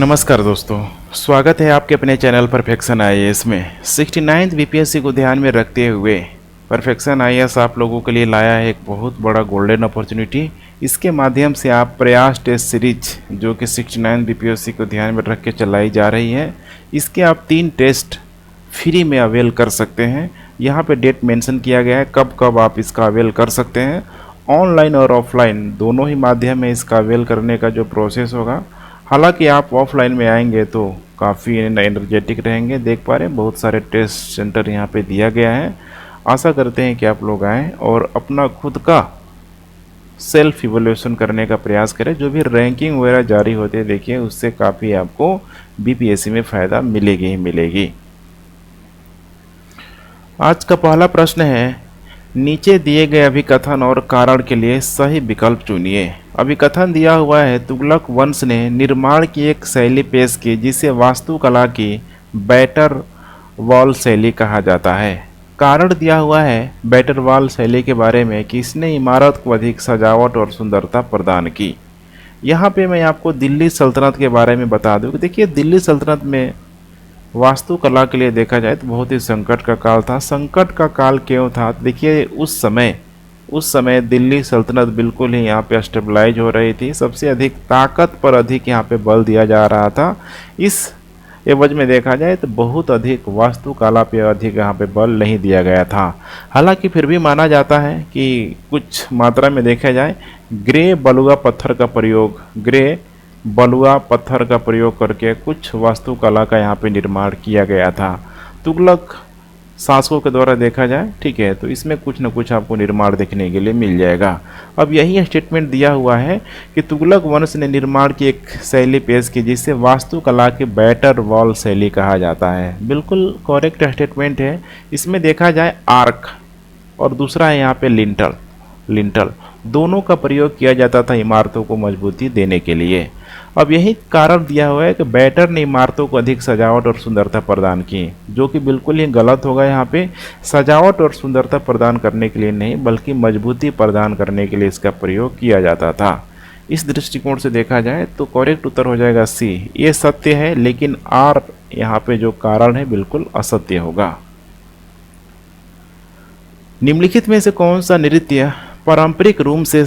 नमस्कार दोस्तों, स्वागत है आपके अपने चैनल परफेक्शन आईएएस में। 69th बीपीएससी को ध्यान में रखते हुए परफेक्शन आईएएस आप लोगों के लिए लाया है एक बहुत बड़ा गोल्डन अपॉर्चुनिटी। इसके माध्यम से आप प्रयास टेस्ट सीरीज जो कि 69th बीपीएससी को ध्यान में रख के चलाई जा रही है, इसके आप 3 टेस्ट फ्री में अवेल कर सकते हैं। यहाँ पे डेट मेंशन किया गया है कब कब आप इसका अवेल कर सकते हैं। ऑनलाइन और ऑफलाइन दोनों ही माध्यम में इसका अवेल करने का जो प्रोसेस होगा। हालांकि आप ऑफलाइन में आएंगे तो काफ़ी एनर्जेटिक रहेंगे। देख पा रहे हैं बहुत सारे टेस्ट सेंटर यहाँ पे दिया गया है। आशा करते हैं कि आप लोग आएँ और अपना खुद का सेल्फ इवोल्यूशन करने का प्रयास करें। जो भी रैंकिंग वगैरह जारी होती है देखिए, उससे काफ़ी आपको बीपीएससी में फ़ायदा मिलेगी ही मिलेगी। आज का पहला प्रश्न है, नीचे दिए गए अभिकथन और कारण के लिए सही विकल्प चुनिए। अभिकथन दिया हुआ है, तुगलक वंश ने निर्माण की एक शैली पेश की जिसे वास्तुकला की बैटर वॉल शैली कहा जाता है। कारण दिया हुआ है बैटर वॉल शैली के बारे में कि इसने इमारत को अधिक सजावट और सुंदरता प्रदान की। यहाँ पे मैं आपको दिल्ली सल्तनत के बारे में बता दूँ कि देखिए, दिल्ली सल्तनत में वास्तुकला के लिए देखा जाए तो बहुत ही संकट का काल था। संकट का काल क्यों था? देखिए, उस समय दिल्ली सल्तनत बिल्कुल ही यहाँ पे स्टेबलाइज हो रही थी। सबसे अधिक ताकत पर अधिक यहाँ पे बल दिया जा रहा था। इस एवज में देखा जाए तो बहुत अधिक वास्तुकला पे अधिक यहाँ पे बल नहीं दिया गया था। हालांकि फिर भी माना जाता है कि कुछ मात्रा में देखा जाए ग्रे बलुआ पत्थर का प्रयोग करके कुछ वास्तुकला का यहाँ पे निर्माण किया गया था। तुगलक शासकों के द्वारा देखा जाए, ठीक है, तो इसमें कुछ न कुछ आपको निर्माण देखने के लिए मिल जाएगा। अब यही स्टेटमेंट दिया हुआ है कि तुगलक वंश ने निर्माण की एक शैली पेश की जिसे वास्तुकला की बैटर वॉल शैली कहा जाता है। बिल्कुल करेक्ट स्टेटमेंट है। इसमें देखा जाए आर्क और दूसरा है यहाँ पे लिंटल दोनों का प्रयोग किया जाता था इमारतों को मजबूती देने के लिए। अब यही कारण दिया हुआ है कि बैटर ने इमारतों को अधिक सजावट और सुंदरता प्रदान की, जो कि बिल्कुल ही गलत होगा। यहाँ पे सजावट और सुंदरता प्रदान करने के लिए नहीं बल्कि मजबूती प्रदान करने के लिए इसका प्रयोग किया जाता था। इस दृष्टिकोण से देखा जाए तो करेक्ट उत्तर हो जाएगा सी। ये सत्य है, लेकिन आर यहाँ पे जो कारण है बिल्कुल असत्य होगा। निम्नलिखित में से कौन सा नृत्य पारंपरिक रूप से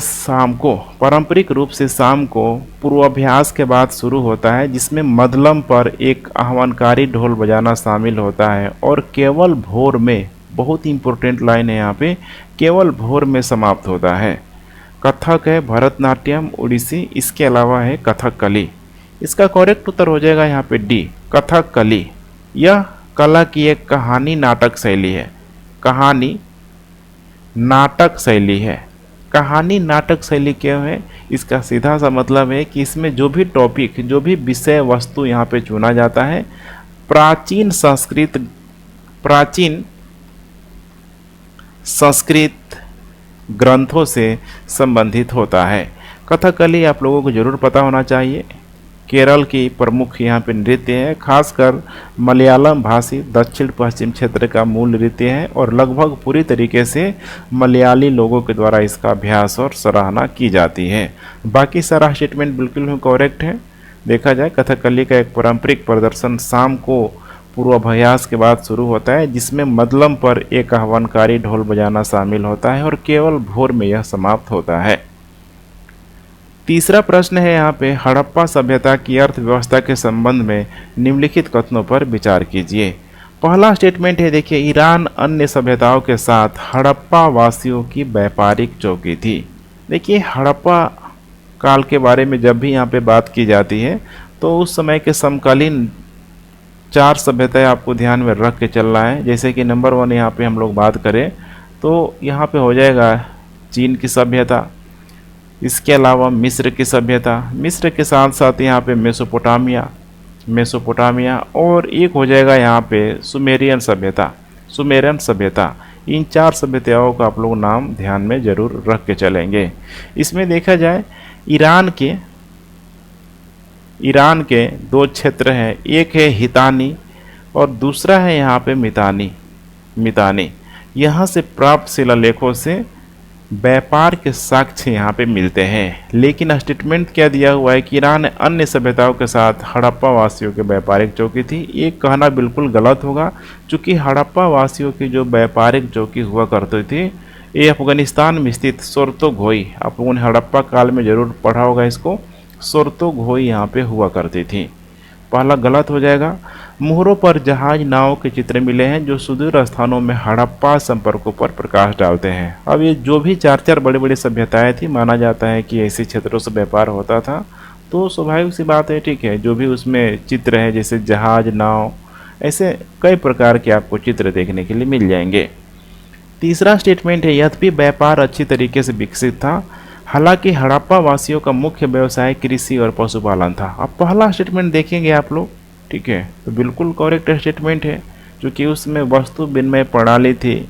शाम को पूर्वाभ्यास के बाद शुरू होता है, जिसमें मधलम पर एक आह्वानकारी ढोल बजाना शामिल होता है और केवल भोर में, बहुत ही इंपॉर्टेंट लाइन है यहाँ पे, केवल भोर में समाप्त होता है? कथक है, भरतनाट्यम, ओडिसी, इसके अलावा है कथकली। इसका करेक्ट उत्तर हो जाएगा यहाँ पे डी, कथकली। यह कला की एक कहानी नाटक शैली है। कहानी नाटक शैली क्यों है? इसका सीधा सा मतलब है कि इसमें जो भी टॉपिक, जो भी विषय वस्तु यहाँ पे चुना जाता है प्राचीन संस्कृत ग्रंथों से संबंधित होता है। कथकली आप लोगों को जरूर पता होना चाहिए। केरल की प्रमुख यहाँ पे नृत्य है, खासकर मलयालम भाषी दक्षिण पश्चिम क्षेत्र का मूल नृत्य है और लगभग पूरी तरीके से मलयाली लोगों के द्वारा इसका अभ्यास और सराहना की जाती है। बाकी सारा स्टेटमेंट बिल्कुल करेक्ट है। देखा जाए कथकली का एक पारंपरिक प्रदर्शन शाम को पूर्वाभ्यास के बाद शुरू होता है, जिसमें मधलम पर एक आह्वानकारी ढोल बजाना शामिल होता है और केवल भोर में यह समाप्त होता है। तीसरा प्रश्न है यहाँ पे, हड़प्पा सभ्यता की अर्थव्यवस्था के संबंध में निम्नलिखित कथनों पर विचार कीजिए। पहला स्टेटमेंट है, देखिए, ईरान अन्य सभ्यताओं के साथ हड़प्पा वासियों की व्यापारिक चौकी थी। देखिए, हड़प्पा काल के बारे में जब भी यहाँ पे बात की जाती है तो उस समय के समकालीन 4 सभ्यताएं आपको ध्यान में रख के चलना है। जैसे कि नंबर 1 यहाँ पे हम लोग बात करें तो यहाँ पे हो जाएगा चीन की सभ्यता। इसके अलावा मिस्र की सभ्यता, मिस्र के साथ साथ यहाँ पे मेसोपोटामिया और एक हो जाएगा यहाँ पे सुमेरियन सभ्यता। इन 4 सभ्यताओं का आप लोग नाम ध्यान में जरूर रख के चलेंगे। इसमें देखा जाए ईरान के 2 क्षेत्र हैं, एक है हितानी और दूसरा है यहाँ पे मितानी। यहाँ से प्राप्त शिलालेखों से व्यापार के साक्ष्य यहाँ पे मिलते हैं। लेकिन स्टेटमेंट क्या दिया हुआ है कि ईरान अन्य सभ्यताओं के साथ हड़प्पा वासियों की व्यापारिक चौकी थी। ये कहना बिल्कुल गलत होगा, क्योंकि हड़प्पा वासियों की जो व्यापारिक चौकी हुआ करती थी ये अफगानिस्तान में स्थित सोर्तोघोई, आप लोगों ने हड़प्पा काल में जरूर पढ़ा होगा इसको, सोर्तोघोई यहाँ पे हुआ करती थी। पहला गलत हो जाएगा। मोहरों पर जहाज नाव के चित्र मिले हैं जो सुदूर स्थानों में हड़प्पा संपर्कों पर प्रकाश डालते हैं। अब ये जो भी चार बड़ी बड़ी सभ्यताएं थी, माना जाता है कि ऐसे क्षेत्रों से व्यापार होता था, तो स्वाभाविक सी बात है, ठीक है, जो भी उसमें चित्र है जैसे जहाज नाव, ऐसे कई प्रकार के आपको चित्र देखने के लिए मिल जाएंगे। तीसरा स्टेटमेंट है, यद्यपि व्यापार अच्छी तरीके से विकसित था, हालांकि हड़प्पा वासियों का मुख्य व्यवसाय कृषि और पशुपालन था। अब पहला स्टेटमेंट देखेंगे आप लोग, ठीक है, तो बिल्कुल करेक्ट स्टेटमेंट है, क्योंकि उसमें वस्तु विनिमय प्रणाली थी।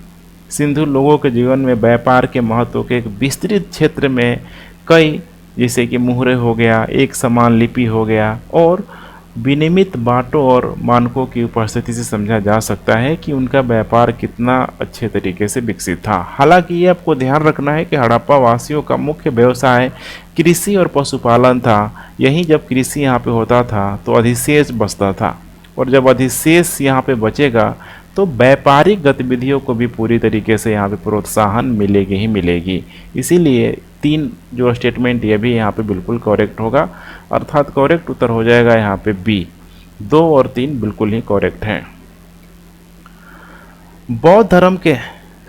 सिंधु लोगों के जीवन में व्यापार के महत्व के एक विस्तृत क्षेत्र में कई, जैसे कि मुहरे हो गया, एक समान लिपि हो गया, और विनियमित बाटों और मानकों की उपस्थिति से समझा जा सकता है कि उनका व्यापार कितना अच्छे तरीके से विकसित था। हालांकि ये आपको ध्यान रखना है कि हड़प्पा वासियों का मुख्य व्यवसाय कृषि और पशुपालन था। यहीं जब कृषि यहाँ पे होता था तो अधिशेष बचता था, और जब अधिशेष यहाँ पे बचेगा तो व्यापारिक गतिविधियों को भी पूरी तरीके से यहाँ पे प्रोत्साहन मिलेगी ही मिलेगी। इसीलिए 3 जो स्टेटमेंट ये भी यहाँ पे बिल्कुल करेक्ट होगा, अर्थात करेक्ट उत्तर हो जाएगा यहाँ पे बी। 2 और 3 बिल्कुल ही करेक्ट हैं। बौद्ध धर्म के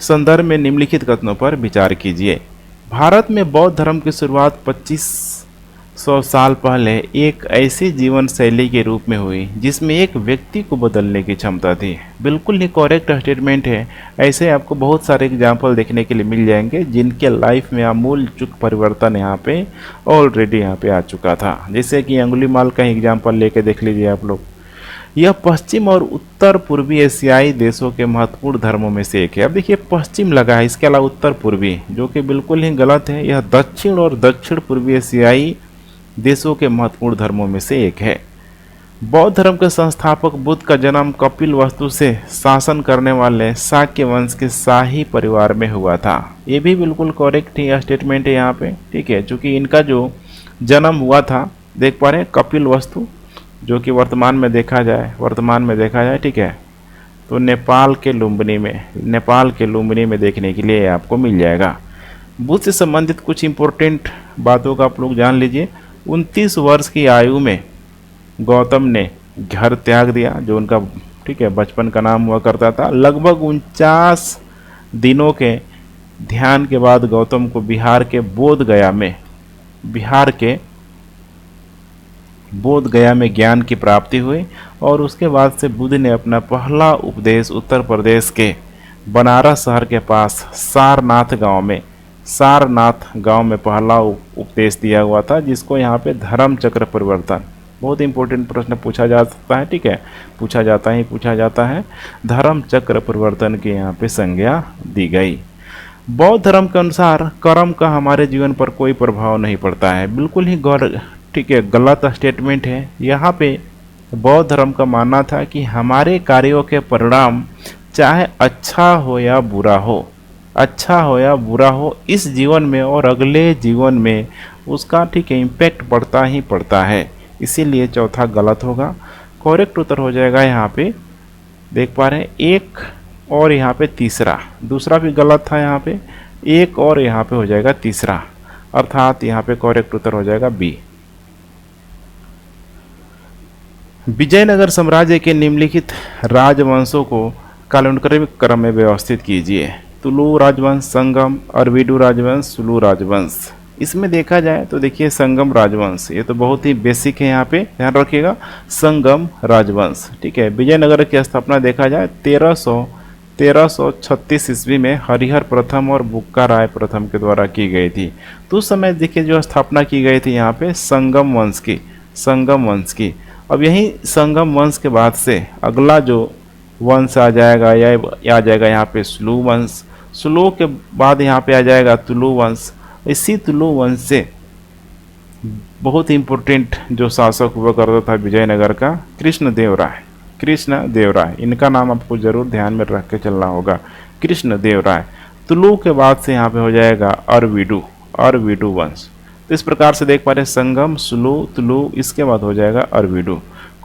संदर्भ में निम्नलिखित कथनों पर विचार कीजिए। भारत में बौद्ध धर्म की शुरुआत 2500 साल पहले एक ऐसी जीवन शैली के रूप में हुई जिसमें एक व्यक्ति को बदलने की क्षमता थी। बिल्कुल ही करेक्ट स्टेटमेंट है। ऐसे आपको बहुत सारे एग्जाम्पल देखने के लिए मिल जाएंगे जिनके लाइफ में आमूल चूक परिवर्तन यहाँ पे ऑलरेडी यहाँ पे आ चुका था। जैसे कि अंगुलीमाल का एग्जाम्पल लेके देख लीजिए आप लोग। यह पश्चिम और उत्तर पूर्वी एशियाई देशों के महत्वपूर्ण धर्मों में से एक है। अब देखिए पश्चिम लगा है, इसके अलावा उत्तर पूर्वी, जो कि बिल्कुल ही गलत है। यह दक्षिण और दक्षिण पूर्वी एशियाई देशों के महत्वपूर्ण धर्मों में से एक है। बौद्ध धर्म के संस्थापक बुद्ध का जन्म कपिलवस्तु से शासन करने वाले शाक्य वंश के शाही परिवार में हुआ था। ये भी बिल्कुल करेक्ट ही स्टेटमेंट है यहाँ पे, ठीक है, क्योंकि इनका जो जन्म हुआ था, देख पा रहे हैं, कपिलवस्तु, जो कि वर्तमान में देखा जाए, ठीक है, तो नेपाल के लुम्बिनी में देखने के लिए आपको मिल जाएगा। बुद्ध से संबंधित कुछ इंपॉर्टेंट बातों का आप लोग जान लीजिए। 29 वर्ष की आयु में गौतम ने घर त्याग दिया, जो उनका, ठीक है, बचपन का नाम हुआ करता था। लगभग 49 दिनों के ध्यान के बाद गौतम को बिहार के बोध गया में ज्ञान की प्राप्ति हुई, और उसके बाद से बुद्ध ने अपना पहला उपदेश उत्तर प्रदेश के बनारस शहर के पास सारनाथ गांव में पहला उपदेश दिया हुआ था, जिसको यहाँ पे धर्म चक्र परिवर्तन, बहुत इंपॉर्टेंट प्रश्न पूछा जा सकता है, ठीक है, पूछा जाता है, धर्म चक्र परिवर्तन की यहाँ पे संज्ञा दी गई। बौद्ध धर्म के अनुसार कर्म का हमारे जीवन पर कोई प्रभाव नहीं पड़ता है। बिल्कुल ही ठीक है, गलत स्टेटमेंट है। यहाँ पे बौद्ध धर्म का मानना था कि हमारे कार्यों के परिणाम चाहे अच्छा हो या बुरा हो, इस जीवन में और अगले जीवन में उसका, ठीक है, इम्पैक्ट पड़ता ही पड़ता है। इसीलिए चौथा गलत होगा। करेक्ट उत्तर हो जाएगा यहाँ पे, देख पा रहे हैं, 1 और यहाँ पे तीसरा, दूसरा भी गलत था यहाँ पे, 1 और यहाँ पे हो जाएगा तीसरा, अर्थात यहाँ पे करेक्ट उत्तर हो जाएगा बी। विजयनगर साम्राज्य के निम्नलिखित राजवंशों को कालानुक्रमिक क्रम में व्यवस्थित कीजिए। तुलु राजवंश, संगम, अरविडु राजवंश, सुलु राजवंश। इसमें देखा जाए तो देखिए संगम राजवंश, ये तो बहुत ही बेसिक है, यहाँ पे ध्यान रखिएगा, संगम राजवंश, ठीक है। विजयनगर की स्थापना देखा जाए 1336 ईस्वी में हरिहर प्रथम और बुक्का राय प्रथम के द्वारा की गई थी। तो उस समय देखिए जो स्थापना की गई थी यहाँ पे संगम वंश की। अब यही संगम वंश के बाद से अगला जो वंश आ जाएगा यहाँ पे सुलु वंश। सुलु के बाद यहाँ पे आ जाएगा तुलु वंश। इसी तुलु वंश से बहुत इंपॉर्टेंट जो शासक हुआ करता था विजयनगर का, कृष्णदेव राय, इनका नाम आपको जरूर ध्यान में रख के चलना होगा, कृष्णदेव राय। तुलु के बाद से यहाँ पे हो जाएगा अरविडु वंश। तो इस प्रकार से देख पा रहे संगम, सुलु, तुलु, इसके बाद हो जाएगा अरविडु।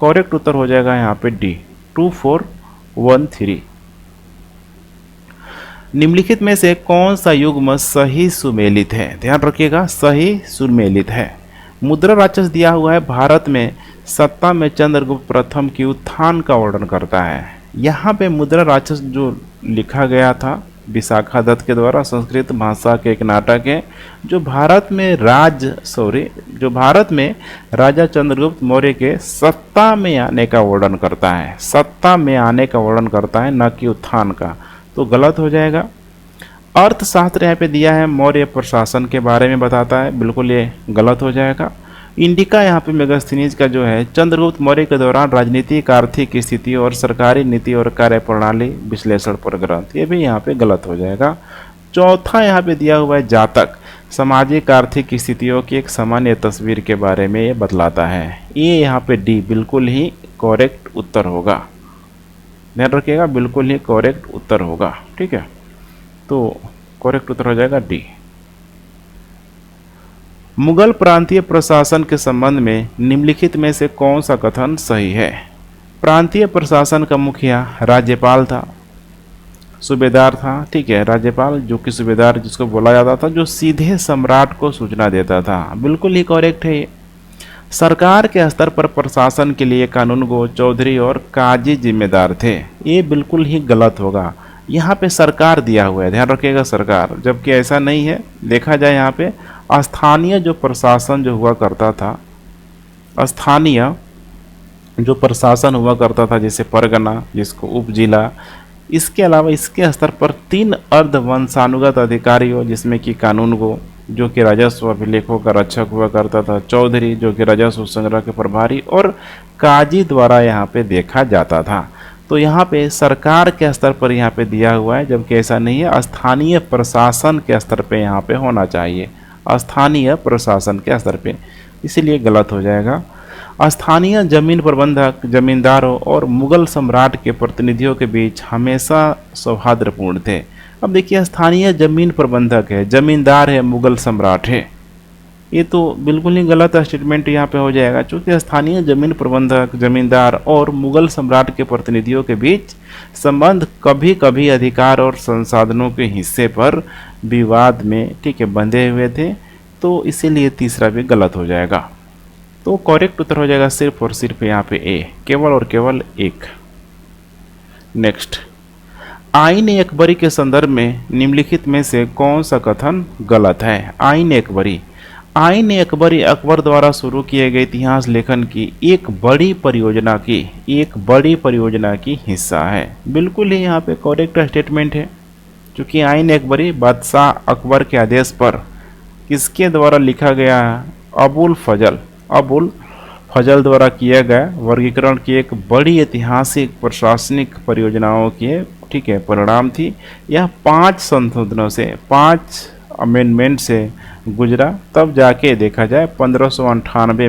करेक्ट उत्तर हो जाएगा यहाँ पे डी 2413। निम्नलिखित में से कौन सा युग्म सही सुमेलित है? ध्यान रखिएगा, सही सुमेलित है। मुद्रा राक्षस दिया हुआ है, भारत में सत्ता में चंद्रगुप्त प्रथम की उत्थान का वर्णन करता है। यहाँ पे मुद्रा राक्षस जो लिखा गया था विशाखा दत्त के द्वारा, संस्कृत भाषा के एक नाटक है, जो भारत में राजा चंद्रगुप्त मौर्य के सत्ता में आने का वर्णन करता है। सत्ता में आने का वर्णन करता है, न कि उत्थान का। तो गलत हो जाएगा। अर्थशास्त्र यहाँ पे दिया है, मौर्य प्रशासन के बारे में बताता है, बिल्कुल ये गलत हो जाएगा। इंडिका यहाँ पे मेगास्थनीज का जो है चंद्रगुप्त मौर्य के दौरान राजनीतिक, आर्थिक स्थिति और सरकारी नीति और कार्यप्रणाली विश्लेषण पर ग्रंथ, ये भी यहाँ पे गलत हो जाएगा। चौथा यहाँ पे दिया हुआ है जातक, सामाजिक आर्थिक स्थितियों की एक सामान्य तस्वीर के बारे में ये बतलाता है। ये यहाँ पे डी बिल्कुल ही करेक्ट उत्तर होगा। ध्यान रखिएगा, बिल्कुल ही करेक्ट उत्तर होगा। ठीक है, तो करेक्ट उत्तर हो जाएगा डी। मुगल प्रांतीय प्रशासन के संबंध में निम्नलिखित में से कौन सा कथन सही है? प्रांतीय प्रशासन का मुखिया राज्यपाल था, सूबेदार था। ठीक है, राज्यपाल जो कि सूबेदार जिसको बोला जाता था, जो सीधे सम्राट को सूचना देता था। बिल्कुल ही करेक्ट है ये। सरकार के स्तर पर प्रशासन के लिए कानूनगो, चौधरी और काजी जिम्मेदार थे। ये बिल्कुल ही गलत होगा। यहाँ पे सरकार दिया हुआ है, ध्यान रखिएगा सरकार, जबकि ऐसा नहीं है। देखा जाए यहाँ पे स्थानीय जो प्रशासन जो हुआ करता था, स्थानीय जो प्रशासन हुआ करता था, जैसे परगना, जिसको उप जिला, इसके अलावा इसके स्तर पर 3 अर्ध वंशानुगत अधिकारियों, जिसमें कि कानूनगो जो कि राजस्व अभिलेखों का रक्षक हुआ करता था, चौधरी जो कि राजस्व संग्रह के प्रभारी, और काजी द्वारा यहाँ पे देखा जाता था। तो यहाँ पे सरकार के स्तर पर यहाँ पे दिया हुआ है, जबकि ऐसा नहीं है। स्थानीय प्रशासन के स्तर पे यहाँ पे होना चाहिए, स्थानीय प्रशासन के स्तर पे, इसीलिए गलत हो जाएगा। स्थानीय जमीन प्रबंधक जमींदारों और मुगल सम्राट के प्रतिनिधियों के बीच हमेशा सौहार्दपूर्ण थे। अब देखिए, स्थानीय जमीन प्रबंधक है, जमींदार है, मुगल सम्राट है, ये तो बिल्कुल ही गलत स्टेटमेंट यहाँ पे हो जाएगा, क्योंकि स्थानीय जमीन प्रबंधक जमींदार और मुगल सम्राट के प्रतिनिधियों के बीच संबंध कभी कभी अधिकार और संसाधनों के हिस्से पर विवाद में, ठीक है, बंधे हुए थे। तो इसीलिए तीसरा भी गलत हो जाएगा। तो करेक्ट उत्तर हो जाएगा सिर्फ और सिर्फ यहाँ पे ए, केवल और केवल एक। नेक्स्ट, आईन अकबरी के संदर्भ में निम्नलिखित में से कौन सा कथन गलत है? आईन अकबरी, आईन अकबरी अकबर द्वारा शुरू किए गए इतिहास लेखन की एक बड़ी परियोजना की हिस्सा है। बिल्कुल ही यहाँ पे करेक्ट स्टेटमेंट है, क्योंकि आईन अकबरी बादशाह अकबर के आदेश पर किसके द्वारा लिखा गया है? अबुल फजल द्वारा किया गया वर्गीकरण की एक बड़ी ऐतिहासिक प्रशासनिक परियोजनाओं की, ठीक है, परिणाम थी। यह 5 संशोधनों से, 5 अमेंडमेंट से गुजरा, तब जाके देखा जाए 1598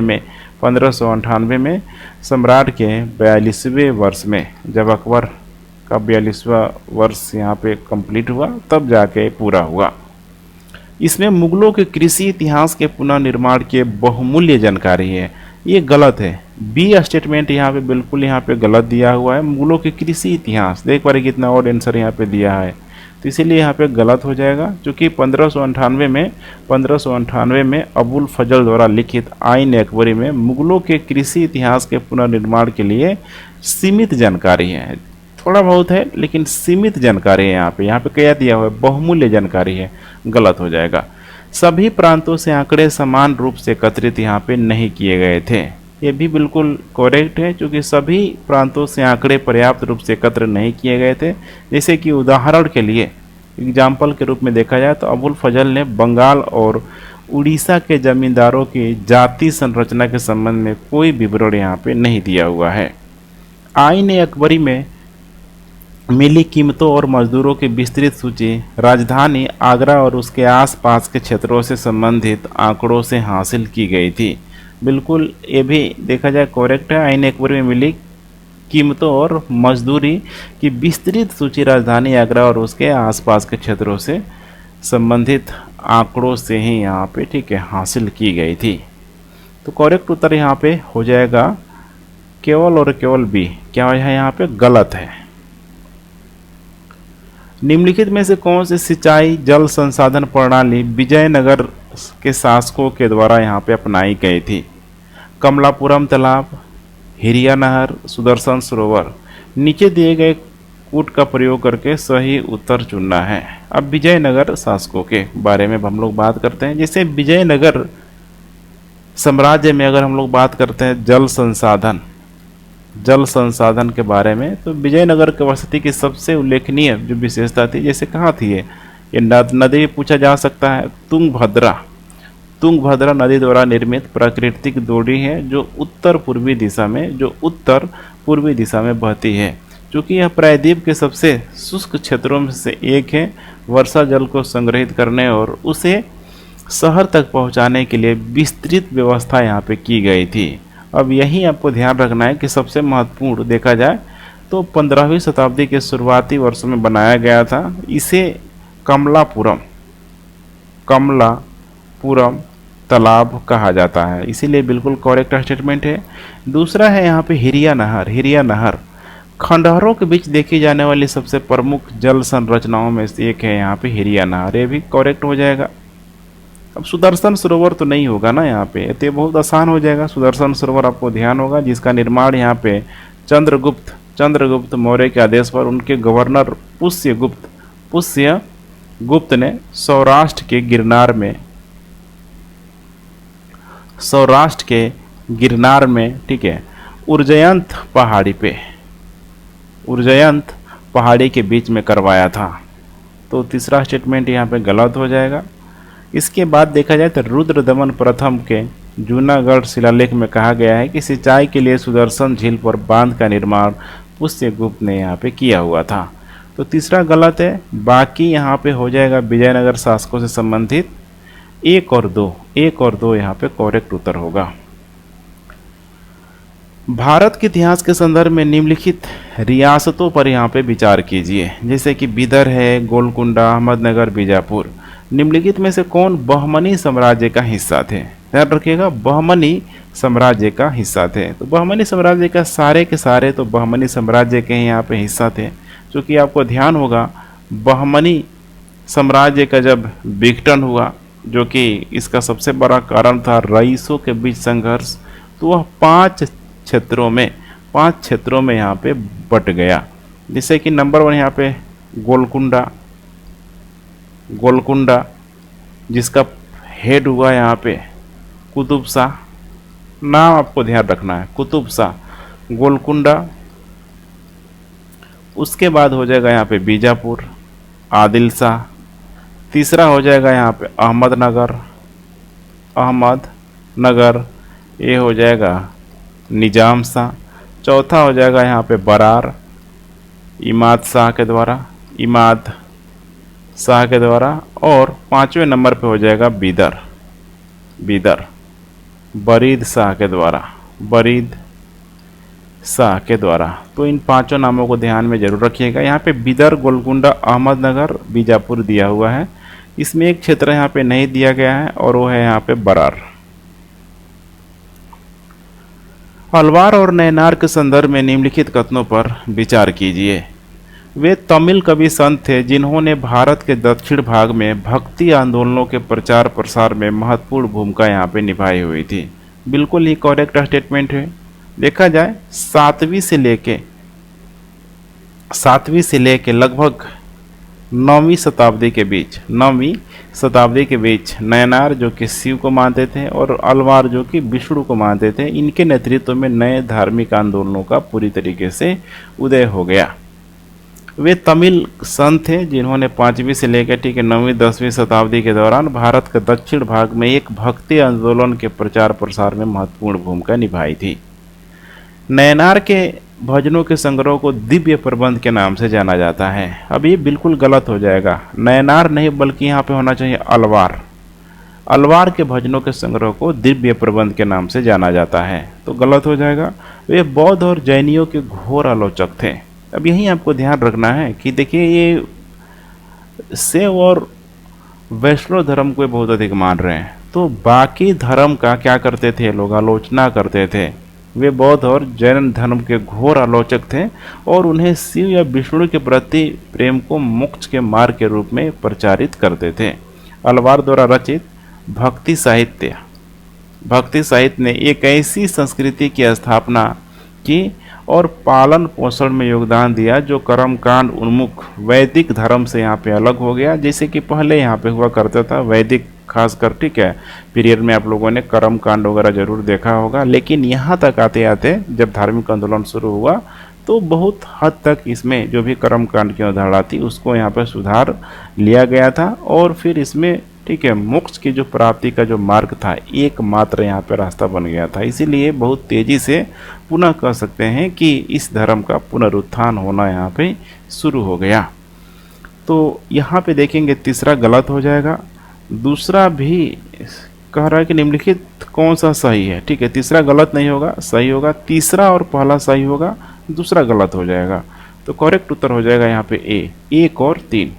में सम्राट के 42वें वर्ष में, जब अकबर का 42वां वर्ष यहाँ पे कंप्लीट हुआ, तब जाके पूरा हुआ। इसमें मुगलों के कृषि इतिहास के पुनर्निर्माण के बहुमूल्य जानकारी है। ये गलत है, बी स्टेटमेंट यहाँ पे बिल्कुल यहाँ पे गलत दिया हुआ है। मुगलों के कृषि इतिहास, देख पा रहे कितना और आंसर यहाँ पे दिया है, तो इसीलिए यहाँ पे गलत हो जाएगा। क्योंकि 1598 में अबुल फजल द्वारा लिखित आईन अकबरी में मुगलों के कृषि इतिहास के पुनर्निर्माण के लिए सीमित जानकारी है, थोड़ा बहुत है लेकिन सीमित जानकारी है। यहाँ पे क्या दिया हुआ है? बहुमूल्य जानकारी है, गलत हो जाएगा। सभी प्रांतों से आंकड़े समान रूप से एकत्रित यहाँ पे नहीं किए गए थे, ये भी बिल्कुल करेक्ट है, क्योंकि सभी प्रांतों से आंकड़े पर्याप्त रूप से एकत्र नहीं किए गए थे। जैसे कि उदाहरण के लिए एग्जाम्पल के रूप में देखा जाए तो अबुल फजल ने बंगाल और उड़ीसा के जमींदारों की जाति संरचना के संबंध में कोई विवरण यहाँ पे नहीं दिया हुआ है। आईन अकबरी में मिली कीमतों और मजदूरों की विस्तृत सूची राजधानी आगरा और उसके आसपास के क्षेत्रों से संबंधित आंकड़ों से हासिल की गई थी। बिल्कुल ये भी देखा जाए करेक्ट है। आईन अकबरी में मिली कीमतों और मजदूरी की विस्तृत सूची राजधानी आगरा और उसके आसपास के क्षेत्रों से संबंधित आंकड़ों से ही यहाँ पे ठीक है हासिल की गई थी। तो करेक्ट उत्तर यहाँ पे हो जाएगा केवल और केवल बी। क्या है यहाँ पे गलत है। निम्नलिखित में से कौन सी सिंचाई जल संसाधन प्रणाली विजयनगर के शासकों के द्वारा यहाँ पे अपनाई गई थी? कमलापुरम तालाब, हिरिया नहर, सुदर्शन सरोवर। नीचे दिए गए कूट का प्रयोग करके सही उत्तर चुनना है। अब विजयनगर शासकों के बारे में हम लोग बात करते हैं। जैसे विजयनगर साम्राज्य में अगर हम लोग बात करते हैं जल संसाधन के बारे में, तो विजयनगर की वसती की सबसे उल्लेखनीय जो विशेषता थी, जैसे कहाँ थी ये नदी पूछा जा सकता है। तुंगभद्रा नदी द्वारा निर्मित प्राकृतिक डोरी है जो उत्तर पूर्वी दिशा में बहती है। क्योंकि यह प्रायद्वीप के सबसे शुष्क क्षेत्रों में से एक है, वर्षा जल को संग्रहित करने और उसे शहर तक पहुंचाने के लिए विस्तृत व्यवस्था यहाँ पे की गई थी। अब यही आपको ध्यान रखना है कि सबसे महत्वपूर्ण देखा जाए तो 15वीं शताब्दी के शुरुआती वर्षों में बनाया गया था। इसे कमलापुरम तालाब कहा जाता है, इसीलिए बिल्कुल करेक्ट स्टेटमेंट है। दूसरा है यहाँ पे हिरिया नहर खंडहरों के बीच देखी जाने वाली सबसे प्रमुख जल संरचनाओं में से एक है यहाँ पे हिरिया नहर, ये भी करेक्ट हो जाएगा। अब सुदर्शन सरोवर तो नहीं होगा ना यहाँ पे, तो ये बहुत आसान हो जाएगा। सुदर्शन सरोवर आपको ध्यान होगा जिसका निर्माण यहाँ पे चंद्रगुप्त मौर्य के आदेश पर उनके गवर्नर पुष्यगुप्त ने सौराष्ट्र के गिरनार में ठीक है उर्जयंत पहाड़ी के बीच में करवाया था। तो तीसरा स्टेटमेंट यहाँ पे गलत हो जाएगा। इसके बाद देखा जाए तो रुद्रदमन प्रथम के जूनागढ़ शिलालेख में कहा गया है कि सिंचाई के लिए सुदर्शन झील पर बांध का निर्माण पुष्यगुप्त ने यहाँ पे किया हुआ था। तो तीसरा गलत है। बाकी यहाँ पे हो जाएगा विजयनगर शासकों से संबंधित 1 और 2 यहाँ पे करेक्ट उत्तर होगा। भारत के इतिहास के संदर्भ में निम्नलिखित रियासतों पर यहाँ पे विचार कीजिए। जैसे कि बिदर है, गोलकुंडा, अहमदनगर, बीजापुर। निम्नलिखित में से कौन बहमनी साम्राज्य का हिस्सा थे? ध्यान रखिएगा, बहमनी साम्राज्य का हिस्सा थे। तो बहमनी साम्राज्य का सारे के सारे तो बहमनी साम्राज्य के ही यहाँ पे हिस्सा थे। क्योंकि आपको ध्यान होगा बहमनी साम्राज्य का जब विघटन हुआ, जो कि इसका सबसे बड़ा कारण था रईसों के बीच संघर्ष, तो वह 5 क्षेत्रों में यहाँ पे बट गया। जैसे कि नंबर 1 यहाँ पे गोलकुंडा जिसका हेड हुआ यहाँ पे कुतुब शाह, नाम आपको ध्यान रखना है, कुतुब शाह गोलकुंडा। उसके बाद हो जाएगा यहाँ पे बीजापुर, आदिल शाह। तीसरा हो जाएगा यहाँ पे अहमदनगर, ये हो जाएगा निजाम शाह। चौथा हो जाएगा यहाँ पे बरार, इमाद शाह के द्वारा। और 5वें नंबर पे हो जाएगा बरीद शाह के द्वारा। तो इन 5 नामों को ध्यान में जरूर रखिएगा। यहाँ पे बिदर, गोलकुंडा, अहमदनगर, बीजापुर दिया हुआ है। इसमें एक क्षेत्र यहाँ पे नहीं दिया गया है और वो है यहाँ पे बरार। अलवार और नैनार के संदर्भ में निम्नलिखित कथनों पर विचार कीजिए। वे तमिल कवि संत थे जिन्होंने भारत के दक्षिण भाग में भक्ति आंदोलनों के प्रचार प्रसार में महत्वपूर्ण भूमिका यहाँ पे निभाई हुई थी। बिल्कुल ही करेक्ट स्टेटमेंट है। देखा जाए 7वीं से लेके लगभग 9वीं शताब्दी के बीच नैनार जो कि शिव को मानते थे और अलवार जो कि विष्णु को मानते थे, इनके नेतृत्व में नए धार्मिक आंदोलनों का पूरी तरीके से उदय हो गया। वे तमिल संत थे जिन्होंने 5वीं से लेकर 9वीं 10वीं शताब्दी के दौरान भारत के दक्षिण भाग में एक भक्ति आंदोलन के प्रचार प्रसार में महत्वपूर्ण भूमिका निभाई थी। नैनार के भजनों के संग्रह को दिव्य प्रबंध के नाम से जाना जाता है। अब ये बिल्कुल गलत हो जाएगा, नैनार नहीं बल्कि यहाँ पे होना चाहिए अलवार। अलवार के भजनों के संग्रह को दिव्य प्रबंध के नाम से जाना जाता है, तो गलत हो जाएगा। वे बौद्ध और जैनियों के घोर आलोचक थे। अब यहीं आपको ध्यान रखना है कि देखिए ये शैव और वैष्णव धर्म को बहुत अधिक मान रहे हैं, तो बाकी धर्म का क्या करते थे, लोग आलोचना करते थे। वे बौद्ध और जैन धर्म के घोर आलोचक थे और उन्हें शिव या विष्णु के प्रति प्रेम को मोक्ष के मार्ग के रूप में प्रचारित करते थे। अलवार द्वारा रचित भक्ति साहित्य ने एक ऐसी संस्कृति की स्थापना की और पालन पोषण में योगदान दिया जो कर्मकांड उन्मुख वैदिक धर्म से यहाँ पे अलग हो गया। जैसे कि पहले यहाँ पे हुआ करता था वैदिक खासकर, ठीक है, पीरियड में आप लोगों ने कर्मकांड वगैरह जरूर देखा होगा, लेकिन यहाँ तक आते आते जब धार्मिक आंदोलन शुरू हुआ तो बहुत हद तक इसमें जो भी कर्मकांड की अवधारणा थी उसको यहाँ पे सुधार लिया गया था और फिर इसमें, ठीक है, मोक्ष की जो प्राप्ति का जो मार्ग था एकमात्र यहाँ पे रास्ता बन गया था। इसीलिए बहुत तेजी से पुनः कह सकते हैं कि इस धर्म का पुनरुत्थान होना यहाँ पे शुरू हो गया। तो यहाँ पे देखेंगे तीसरा गलत हो जाएगा, दूसरा भी कह रहा है कि निम्नलिखित कौन सा सही है। ठीक है, तीसरा गलत नहीं होगा, सही होगा। तीसरा और पहला सही होगा, दूसरा गलत हो जाएगा। तो करेक्ट उत्तर हो जाएगा यहाँ पे ए, 1 और 3।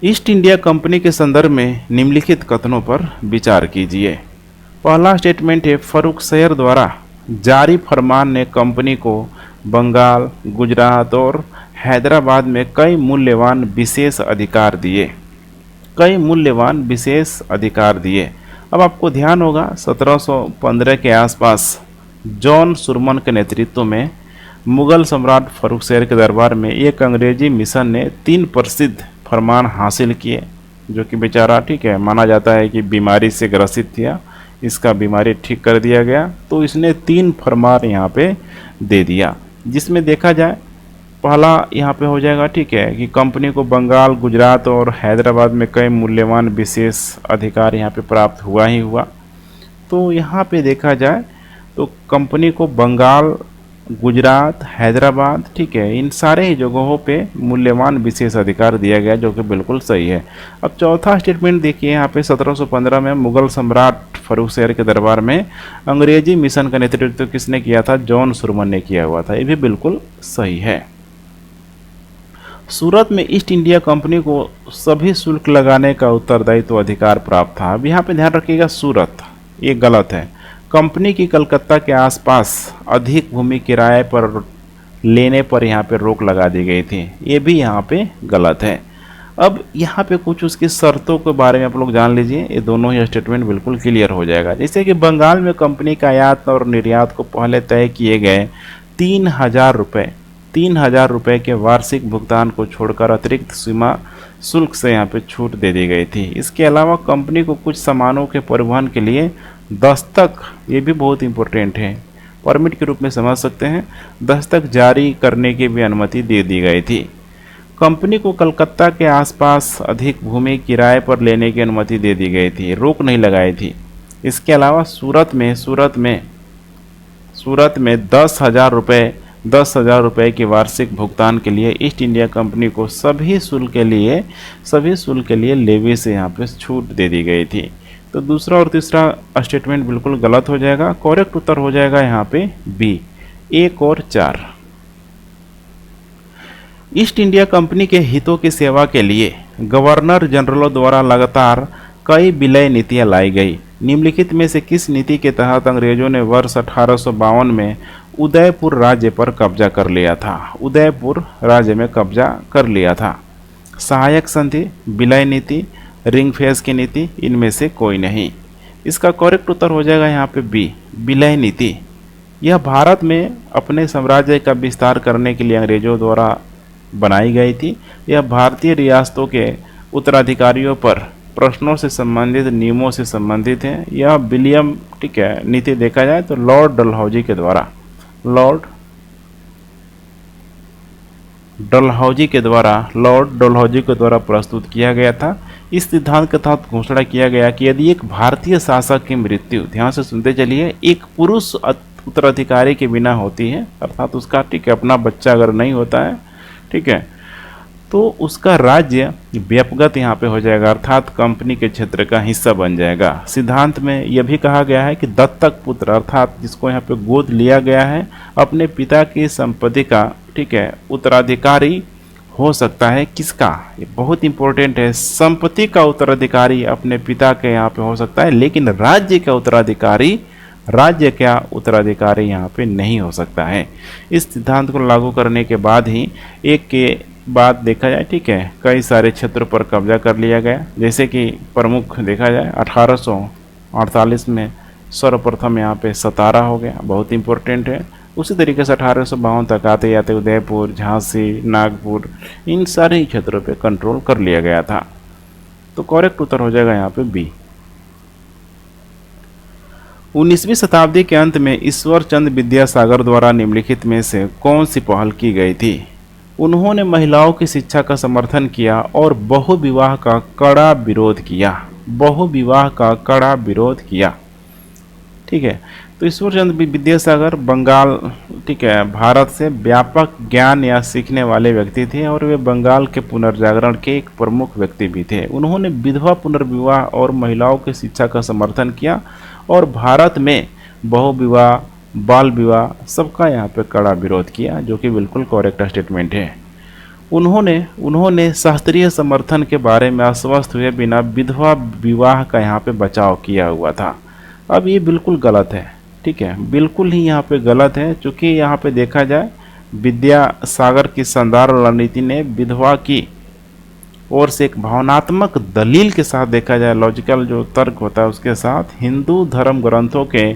ईस्ट इंडिया कंपनी के संदर्भ में निम्नलिखित कथनों पर विचार कीजिए। पहला स्टेटमेंट है, फर्रुखशहर द्वारा जारी फरमान ने कंपनी को बंगाल, गुजरात और हैदराबाद में कई मूल्यवान विशेष अधिकार दिए। अब आपको ध्यान होगा 1715 के आसपास जॉन सुरमन के नेतृत्व में मुगल सम्राट फर्रुखशहर के दरबार में एक अंग्रेजी मिशन ने 3 प्रसिद्ध फरमान हासिल किए, जो कि बेचारा, ठीक है, माना जाता है कि बीमारी से ग्रसित था, इसका बीमारी ठीक कर दिया गया। तो इसने 3 फरमान यहाँ पे दे दिया, जिसमें देखा जाए पहला यहाँ पे हो जाएगा, ठीक है, कि कंपनी को बंगाल, गुजरात और हैदराबाद में कई मूल्यवान विशेष अधिकार यहाँ पे प्राप्त हुआ ही हुआ। तो यहाँ पे देखा जाए तो कंपनी को बंगाल, गुजरात, हैदराबाद, ठीक है, इन सारे ही जगहों पे मूल्यवान विशेष अधिकार दिया गया, जो कि बिल्कुल सही है। अब चौथा स्टेटमेंट देखिए यहाँ पे 1715 में मुगल सम्राट फर्रुखशहर के दरबार में अंग्रेजी मिशन का नेतृत्व किसने किया था? जॉन सुरमन ने किया हुआ था। ये भी बिल्कुल सही है। सूरत में ईस्ट इंडिया कंपनी को सभी शुल्क लगाने का उत्तरदायित्व अधिकार प्राप्त था। अब यहाँ पे ध्यान रखिएगा, सूरत, ये गलत है। कंपनी की कलकत्ता के आसपास अधिक भूमि किराए पर लेने पर यहाँ पे रोक लगा दी गई थी, ये भी यहाँ पे गलत है। अब यहाँ पे कुछ उसकी शर्तों के बारे में आप लोग जान लीजिए, ये दोनों ही स्टेटमेंट बिल्कुल क्लियर हो जाएगा। जैसे कि बंगाल में कंपनी का आयात और निर्यात को पहले तय किए गए 3,000 रुपये के वार्षिक भुगतान को छोड़कर अतिरिक्त सीमा शुल्क से यहाँ पे छूट दे दी गई थी। इसके अलावा कंपनी को कुछ सामानों के परिवहन के लिए दस्तक, ये भी बहुत इंपॉर्टेंट है, परमिट के रूप में समझ सकते हैं, दस्तक जारी करने की भी अनुमति दे दी गई थी। कंपनी को कलकत्ता के आसपास अधिक भूमि किराए पर लेने की अनुमति दे दी गई थी, रोक नहीं लगाई थी। इसके अलावा सूरत में 10,000 रुपये के वार्षिक भुगतान के लिए ईस्ट इंडिया कंपनी को सभी शुल्क के लिए लेवी से यहाँ पे छूट दे दी गई थी। तो दूसरा और तीसरा स्टेटमेंट बिल्कुल गलत हो जाएगा। करेक्ट उत्तर हो जाएगा यहाँ पे बी, 1 और 4। ईस्ट इंडिया कंपनी के हितों की सेवा के लिए गवर्नर जनरलों द्वारा लगातार कई विलय नीतियां लाई गई। निम्नलिखित में से किस नीति के तहत अंग्रेजों ने वर्ष 1852 में उदयपुर राज्य पर कब्जा कर लिया था? सहायक संधि, विलय नीति, रिंग फेंस की नीति, इनमें से कोई नहीं। इसका करेक्ट उत्तर हो जाएगा यहाँ पे बी, विलय नीति। यह भारत में अपने साम्राज्य का विस्तार करने के लिए अंग्रेजों द्वारा बनाई गई थी। यह भारतीय रियासतों के उत्तराधिकारियों पर प्रश्नों से संबंधित नियमों से संबंधित है। यह विलियम, ठीक है, नीति देखा जाए तो लॉर्ड डलहौजी के द्वारा प्रस्तुत किया गया था। इस सिद्धांत के तहत घोषणा किया गया कि यदि एक भारतीय शासक की मृत्यु, ध्यान से सुनते चलिए, एक पुरुष उत्तराधिकारी के बिना होती है, अर्थात उसका, ठीक है, अपना बच्चा अगर नहीं होता है, ठीक है, तो उसका राज्य व्यापगत यहाँ पे हो जाएगा, अर्थात कंपनी के क्षेत्र का हिस्सा बन जाएगा। सिद्धांत में यह भी कहा गया है कि दत्तक पुत्र अर्थात जिसको यहाँ पे गोद लिया गया है अपने पिता की संपत्ति का, ठीक है, उत्तराधिकारी हो सकता है। किसका? ये बहुत इंपॉर्टेंट है। संपत्ति का उत्तराधिकारी अपने पिता के यहाँ पे हो सकता है, लेकिन राज्य का उत्तराधिकारी यहाँ पे नहीं हो सकता है। इस सिद्धांत को लागू करने के बाद ही एक के बाद देखा जाए, ठीक है, कई सारे क्षेत्रों पर कब्जा कर लिया गया। जैसे कि प्रमुख देखा जाए 1848 में सर्वप्रथम यहाँ पे सतारा हो गया, बहुत इंपॉर्टेंट है। उसी तरीके से 1852 तक आते आते उदयपुर, झांसी, नागपुर, इन सारे क्षेत्रों पे कंट्रोल कर लिया गया था। तो करेक्ट उत्तर हो जाएगा यहाँ पे बी। 19वीं शताब्दी के अंत में ईश्वर चंद्र विद्यासागर द्वारा निम्नलिखित में से कौन सी पहल की गई थी? उन्होंने महिलाओं की शिक्षा का समर्थन किया और बहुविवाह का कड़ा विरोध किया। ठीक है, तो ईश्वर चंद्र विद्यासागर बंगाल, ठीक है, भारत से व्यापक ज्ञान या सीखने वाले व्यक्ति थे और वे बंगाल के पुनर्जागरण के एक प्रमुख व्यक्ति भी थे। उन्होंने विधवा पुनर्विवाह और महिलाओं की शिक्षा का समर्थन किया और भारत में बहुविवाह, बाल विवाह सबका यहाँ पे कड़ा विरोध किया, जो कि बिल्कुल करेक्ट स्टेटमेंट है। उन्होंने शास्त्रीय समर्थन के बारे में आश्वस्त हुए बिना विधवा विवाह का यहाँ पे बचाव किया हुआ था। अब ये बिल्कुल गलत है, ठीक है, बिल्कुल ही यहाँ पे गलत है, क्योंकि यहाँ पे देखा जाए विद्यासागर की शानदार रणनीति ने विधवा की ओर से एक भावनात्मक दलील के साथ, देखा जाए लॉजिकल जो तर्क होता है उसके साथ हिंदू धर्म ग्रंथों के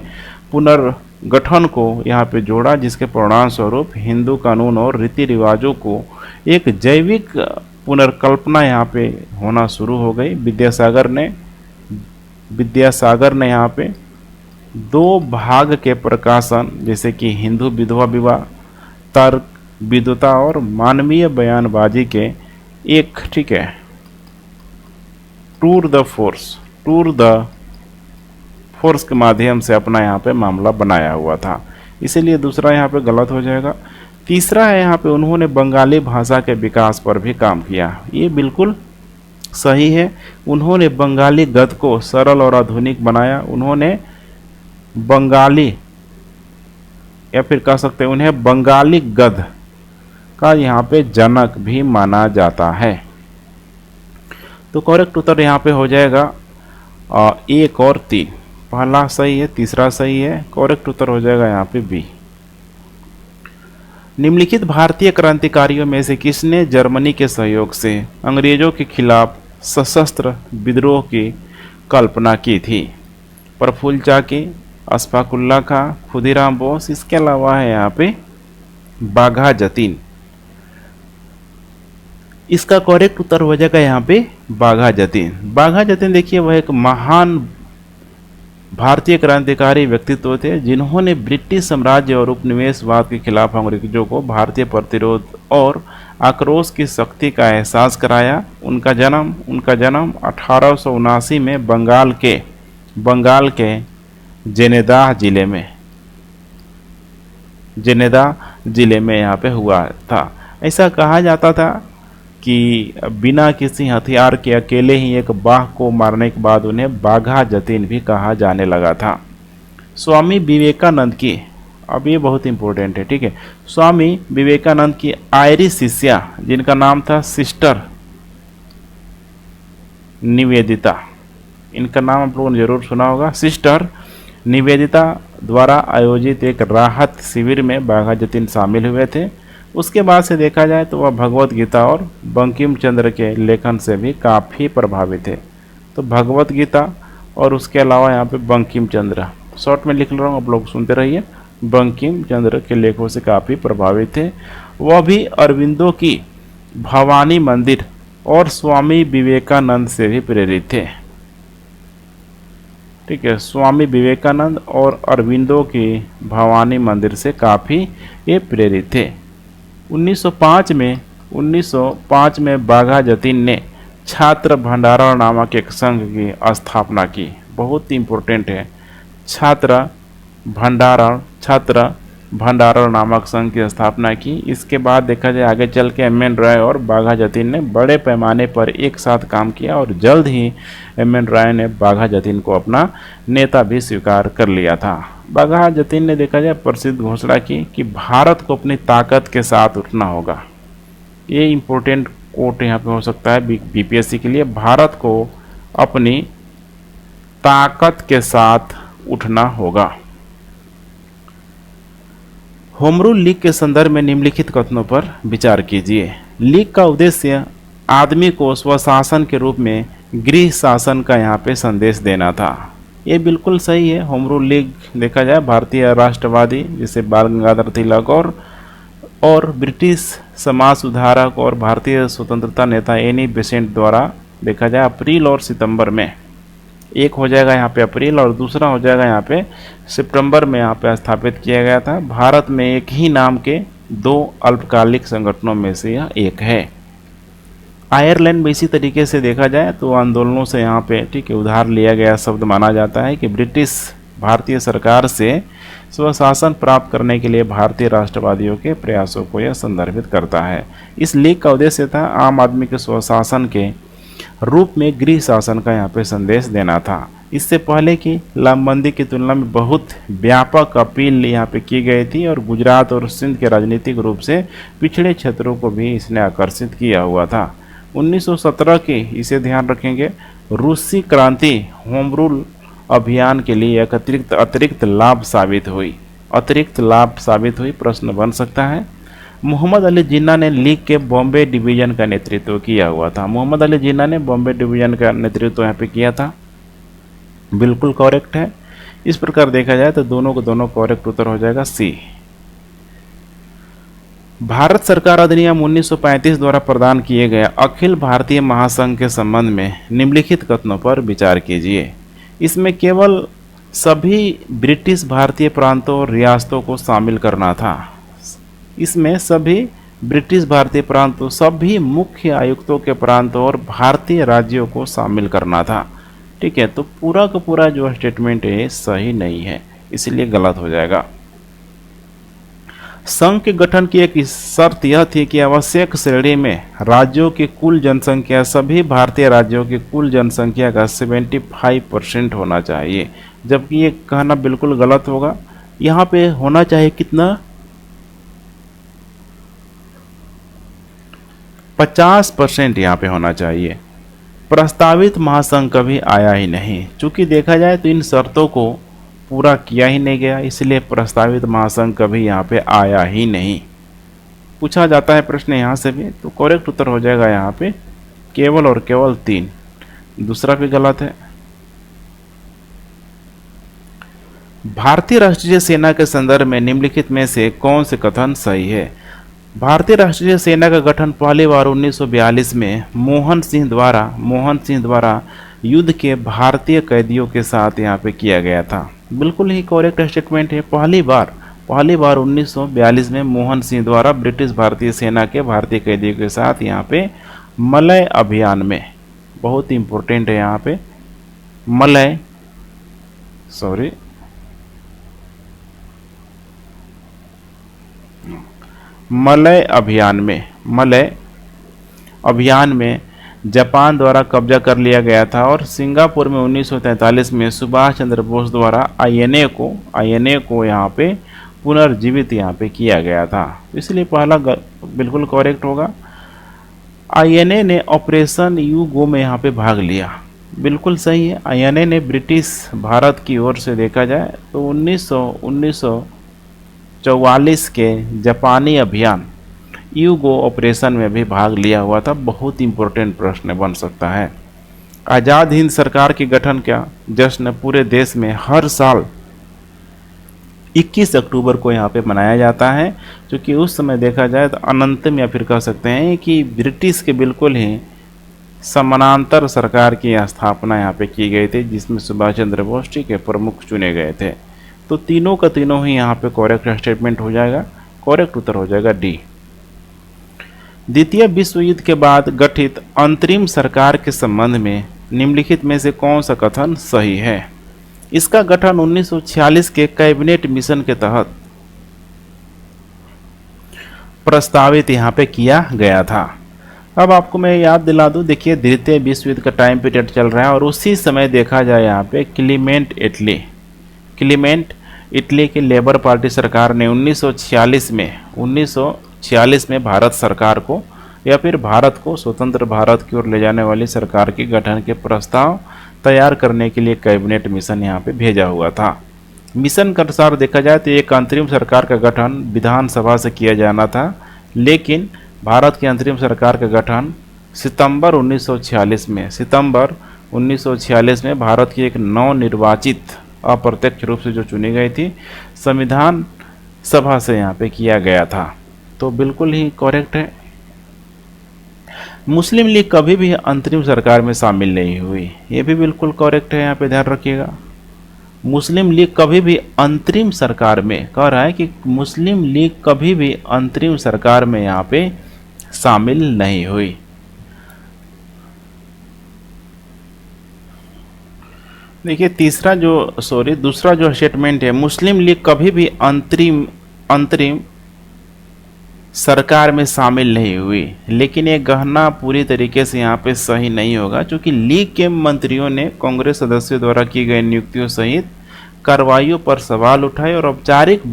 पुनर्गठन को यहाँ पे जोड़ा, जिसके परिणाम स्वरूप हिंदू कानून और रीति रिवाजों को एक जैविक पुनर्कल्पना यहाँ पे होना शुरू हो गई। विद्यासागर ने यहाँ पे 2 भाग के प्रकाशन, जैसे कि हिंदू विधवा विवाह, तर्क, विद्वता और मानवीय बयानबाजी के एक, ठीक है, टूर द फोर्स के माध्यम से अपना यहाँ पे मामला बनाया हुआ था। इसीलिए दूसरा यहाँ पे गलत हो जाएगा। तीसरा है यहाँ पे उन्होंने बंगाली भाषा के विकास पर भी काम किया, ये बिल्कुल सही है। उन्होंने बंगाली गद्य को सरल और आधुनिक बनाया। उन्होंने बंगाली, या फिर कह सकते हैं उन्हें बंगाली गद्य का यहाँ पे जनक भी माना जाता है। तो करेक्ट उत्तर यहाँ पे हो जाएगा 1 और 3। पहला सही है, तीसरा सही है, करेक्ट उत्तर हो जाएगा यहाँ पे बी। निम्नलिखित भारतीय क्रांतिकारियों में से किसने जर्मनी के सहयोग से अंग्रेजों के खिलाफ सशस्त्र विद्रोह की कल्पना की थी? प्रफुल्ल चाकी, अशफाक उल्लाह खां, खुदीराम बोस, इसके अलावा है यहाँ पे बाघा जतीन। इसका करेक्ट उत्तर हो जाएगा यहाँ पे बाघा जतीन। बाघा जतीन देखिए वह एक महान भारतीय क्रांतिकारी व्यक्तित्व थे, जिन्होंने ब्रिटिश साम्राज्य और उपनिवेशवाद के खिलाफ अंग्रेजों को भारतीय प्रतिरोध और आक्रोश की शक्ति का एहसास कराया। उनका जन्म 1879 में बंगाल के जेनेदा जिले में यहाँ पे हुआ था। ऐसा कहा जाता था कि बिना किसी हथियार के अकेले ही एक बाघ को मारने के बाद उन्हें बाघा जतीन भी कहा जाने लगा था। स्वामी विवेकानंद की, अब ये बहुत इंपॉर्टेंट है, ठीक है, स्वामी विवेकानंद की आयरिश शिष्या जिनका नाम था सिस्टर निवेदिता, इनका नाम आप लोगों ने जरूर सुना होगा। सिस्टर निवेदिता द्वारा आयोजित एक राहत शिविर में बाघा जतीन शामिल हुए थे। उसके बाद से देखा जाए तो वह भगवत गीता और बंकिम चंद्र के लेखन से भी काफ़ी प्रभावित थे। तो भगवत गीता और उसके अलावा यहाँ पे बंकिम चंद्र, शॉर्ट में लिख रहा हूँ, आप लोग सुनते रहिए, बंकिम चंद्र के लेखों से काफ़ी प्रभावित थे। वह भी अरविंदो की भवानी मंदिर और स्वामी विवेकानंद से भी प्रेरित थे। ठीक है, स्वामी विवेकानंद और अरविंदो की भवानी मंदिर से काफ़ी ये प्रेरित थे। 1905 में बाघा जतीन ने छात्र भंडारण नामक एक संघ की स्थापना की। बहुत इंपॉर्टेंट है, छात्र भंडारण नामक संघ की स्थापना की। इसके बाद देखा जाए आगे चल के एम एन रॉय और बाघा जतीन ने बड़े पैमाने पर एक साथ काम किया और जल्द ही एम एन रॉय ने बाघा जतीन को अपना नेता भी स्वीकार कर लिया था। बाघा जतीन ने देखा जाए प्रसिद्ध घोषणा की कि भारत को अपनी ताकत के साथ उठना होगा। ये इंपॉर्टेंट कोट यहाँ पे हो सकता है बीपीएससी के लिए, भारत को अपनी ताकत के साथ उठना होगा। होम रूल लीग के संदर्भ में निम्नलिखित कथनों पर विचार कीजिए। लीग का उद्देश्य आदमी को स्वशासन के रूप में गृह शासन का यहाँ पे संदेश देना था। ये बिल्कुल सही है। होम रूल लीग देखा जाए भारतीय राष्ट्रवादी जैसे बाल गंगाधर तिलक और ब्रिटिश समाज सुधारक और भारतीय स्वतंत्रता नेता एनी बेसेंट द्वारा देखा जाए अप्रैल और सितंबर में, एक हो जाएगा यहाँ पे अप्रैल और दूसरा हो जाएगा यहाँ पे सितंबर में यहाँ पे स्थापित किया गया था। भारत में एक ही नाम के दो अल्पकालिक संगठनों में से यह एक है। आयरलैंड में इसी तरीके से देखा जाए तो आंदोलनों से यहाँ पे ठीक है उधार लिया गया शब्द माना जाता है कि ब्रिटिश भारतीय सरकार से स्वशासन प्राप्त करने के लिए भारतीय राष्ट्रवादियों के प्रयासों को यह संदर्भित करता है। इस लीग का उद्देश्य था आम आदमी के स्वशासन के रूप में गृह शासन का यहाँ पे संदेश देना था। इससे पहले की लामबंदी की तुलना में बहुत व्यापक अपील यहाँ पे की गई थी और गुजरात और सिंध के राजनीतिक रूप से पिछड़े क्षेत्रों को भी इसने आकर्षित किया हुआ था। 1917 की, इसे ध्यान रखेंगे, रूसी क्रांति होम रूल अभियान के लिए एक अतिरिक्त लाभ साबित हुई। प्रश्न बन सकता है। मोहम्मद अली जिन्ना ने लीग के बॉम्बे डिवीजन का नेतृत्व किया हुआ था। मोहम्मद अली जिन्ना ने बॉम्बे डिवीजन का नेतृत्व यहाँ पे किया था, बिल्कुल करेक्ट है। इस प्रकार देखा जाए तो दोनों को दोनों करेक्ट उत्तर हो जाएगा सी। भारत सरकार अधिनियम 1935 द्वारा प्रदान किए गए अखिल भारतीय महासंघ के संबंध में निम्नलिखित कथनों पर विचार कीजिए। इसमें केवल सभी ब्रिटिश भारतीय प्रांतों और रियासतों को शामिल करना था। इसमें सभी ब्रिटिश भारतीय प्रांतों, सभी मुख्य आयुक्तों के प्रांतों और भारतीय राज्यों को शामिल करना था। ठीक है, तो पूरा का पूरा जो स्टेटमेंट है सही नहीं है, इसलिए गलत हो जाएगा। संघ के गठन की एक शर्त यह थी कि आवश्यक श्रेणी में राज्यों की कुल जनसंख्या सभी भारतीय राज्यों की कुल जनसंख्या का 75% होना चाहिए, जबकि ये कहना बिल्कुल गलत होगा। यहाँ पे होना चाहिए कितना, 50% यहाँ पे होना चाहिए। प्रस्तावित महासंघ कभी आया ही नहीं। चूंकि देखा जाए तो इन शर्तों को पूरा किया ही नहीं गया, इसलिए प्रस्तावित महासंघ कभी यहाँ पे आया ही नहीं। पूछा जाता है प्रश्न यहाँ से भी, तो करेक्ट उत्तर हो जाएगा यहाँ पे केवल और केवल 3। दूसरा भी गलत है। भारतीय राष्ट्रीय सेना के संदर्भ में निम्नलिखित में से कौन से कथन सही है। भारतीय राष्ट्रीय सेना का गठन पहली बार 1942 में मोहन सिंह द्वारा युद्ध के भारतीय कैदियों के साथ यहाँ पे किया गया था। बिल्कुल ही करेक्ट स्टेटमेंट है। पहली बार 1942 में मोहन सिंह द्वारा ब्रिटिश भारतीय सेना के भारतीय कैदियों के साथ यहाँ पे मलय अभियान में, बहुत इंपॉर्टेंट है यहाँ पे, मलय अभियान में जापान द्वारा कब्जा कर लिया गया था और सिंगापुर में 1943 में सुभाष चंद्र बोस द्वारा आईएनए को यहाँ पे पुनर्जीवित यहाँ पे किया गया था। इसलिए पहला बिल्कुल करेक्ट होगा। आईएनए ने ऑपरेशन यूगो में यहाँ पे भाग लिया, बिल्कुल सही है। आईएनए ने ब्रिटिश भारत की ओर से देखा जाए तो 1944 के जापानी अभियान यूगो ऑपरेशन में भी भाग लिया हुआ था। बहुत इंपॉर्टेंट प्रश्न बन सकता है। आज़ाद हिंद सरकार के गठन का जश्न पूरे देश में हर साल 21 अक्टूबर को यहाँ पे मनाया जाता है, क्योंकि उस समय देखा जाए तो अनंतम या फिर कह सकते हैं कि ब्रिटिश के बिल्कुल ही समानांतर सरकार की स्थापना यहाँ पे की गई थी, जिसमें सुभाष चंद्र बोस के प्रमुख चुने गए थे। तो तीनों का तीनों ही यहाँ पे करेक्ट स्टेटमेंट हो जाएगा। करेक्ट उत्तर हो जाएगा डी। द्वितीय विश्व युद्ध के बाद गठित अंतरिम सरकार के संबंध में निम्नलिखित में से कौन सा कथन सही है। इसका गठन 1946 के कैबिनेट मिशन के तहत प्रस्तावित यहाँ पे किया गया था। अब आपको मैं याद दिला दूं, देखिए द्वितीय विश्व युद्ध का टाइम पीरियड चल रहा है और उसी समय देखा जाए यहाँ पे क्लीमेंट इटली की लेबर पार्टी सरकार ने 1946 में भारत सरकार को या फिर भारत को स्वतंत्र भारत की ओर ले जाने वाली सरकार के गठन के प्रस्ताव तैयार करने के लिए कैबिनेट मिशन यहाँ पे भेजा हुआ था। मिशन के अनुसार देखा जाए तो एक अंतरिम सरकार का गठन विधानसभा से किया जाना था, लेकिन भारत की अंतरिम सरकार का गठन सितंबर 1946 में भारत की एक नवनिर्वाचित अप्रत्यक्ष रूप से जो चुनी गई थी संविधान सभा से यहाँ पे किया गया था। तो बिल्कुल ही करेक्ट है। मुस्लिम लीग कभी भी अंतरिम सरकार में शामिल नहीं हुई, ये भी बिल्कुल करेक्ट है, यहाँ पे ध्यान रखिएगा। मुस्लिम लीग कभी भी अंतरिम सरकार में, कह रहा है कि मुस्लिम लीग कभी भी अंतरिम सरकार में यहाँ पे शामिल नहीं हुई। देखिए दूसरा जो स्टेटमेंट है, मुस्लिम लीग कभी भी अंतरिम सरकार में शामिल नहीं हुई, लेकिन ये कहना पूरी तरीके से यहाँ पे सही नहीं होगा, क्योंकि लीग के मंत्रियों ने कांग्रेस सदस्यों द्वारा की गई नियुक्तियों सहित कार्रवाइयों पर सवाल उठाए और औपचारिक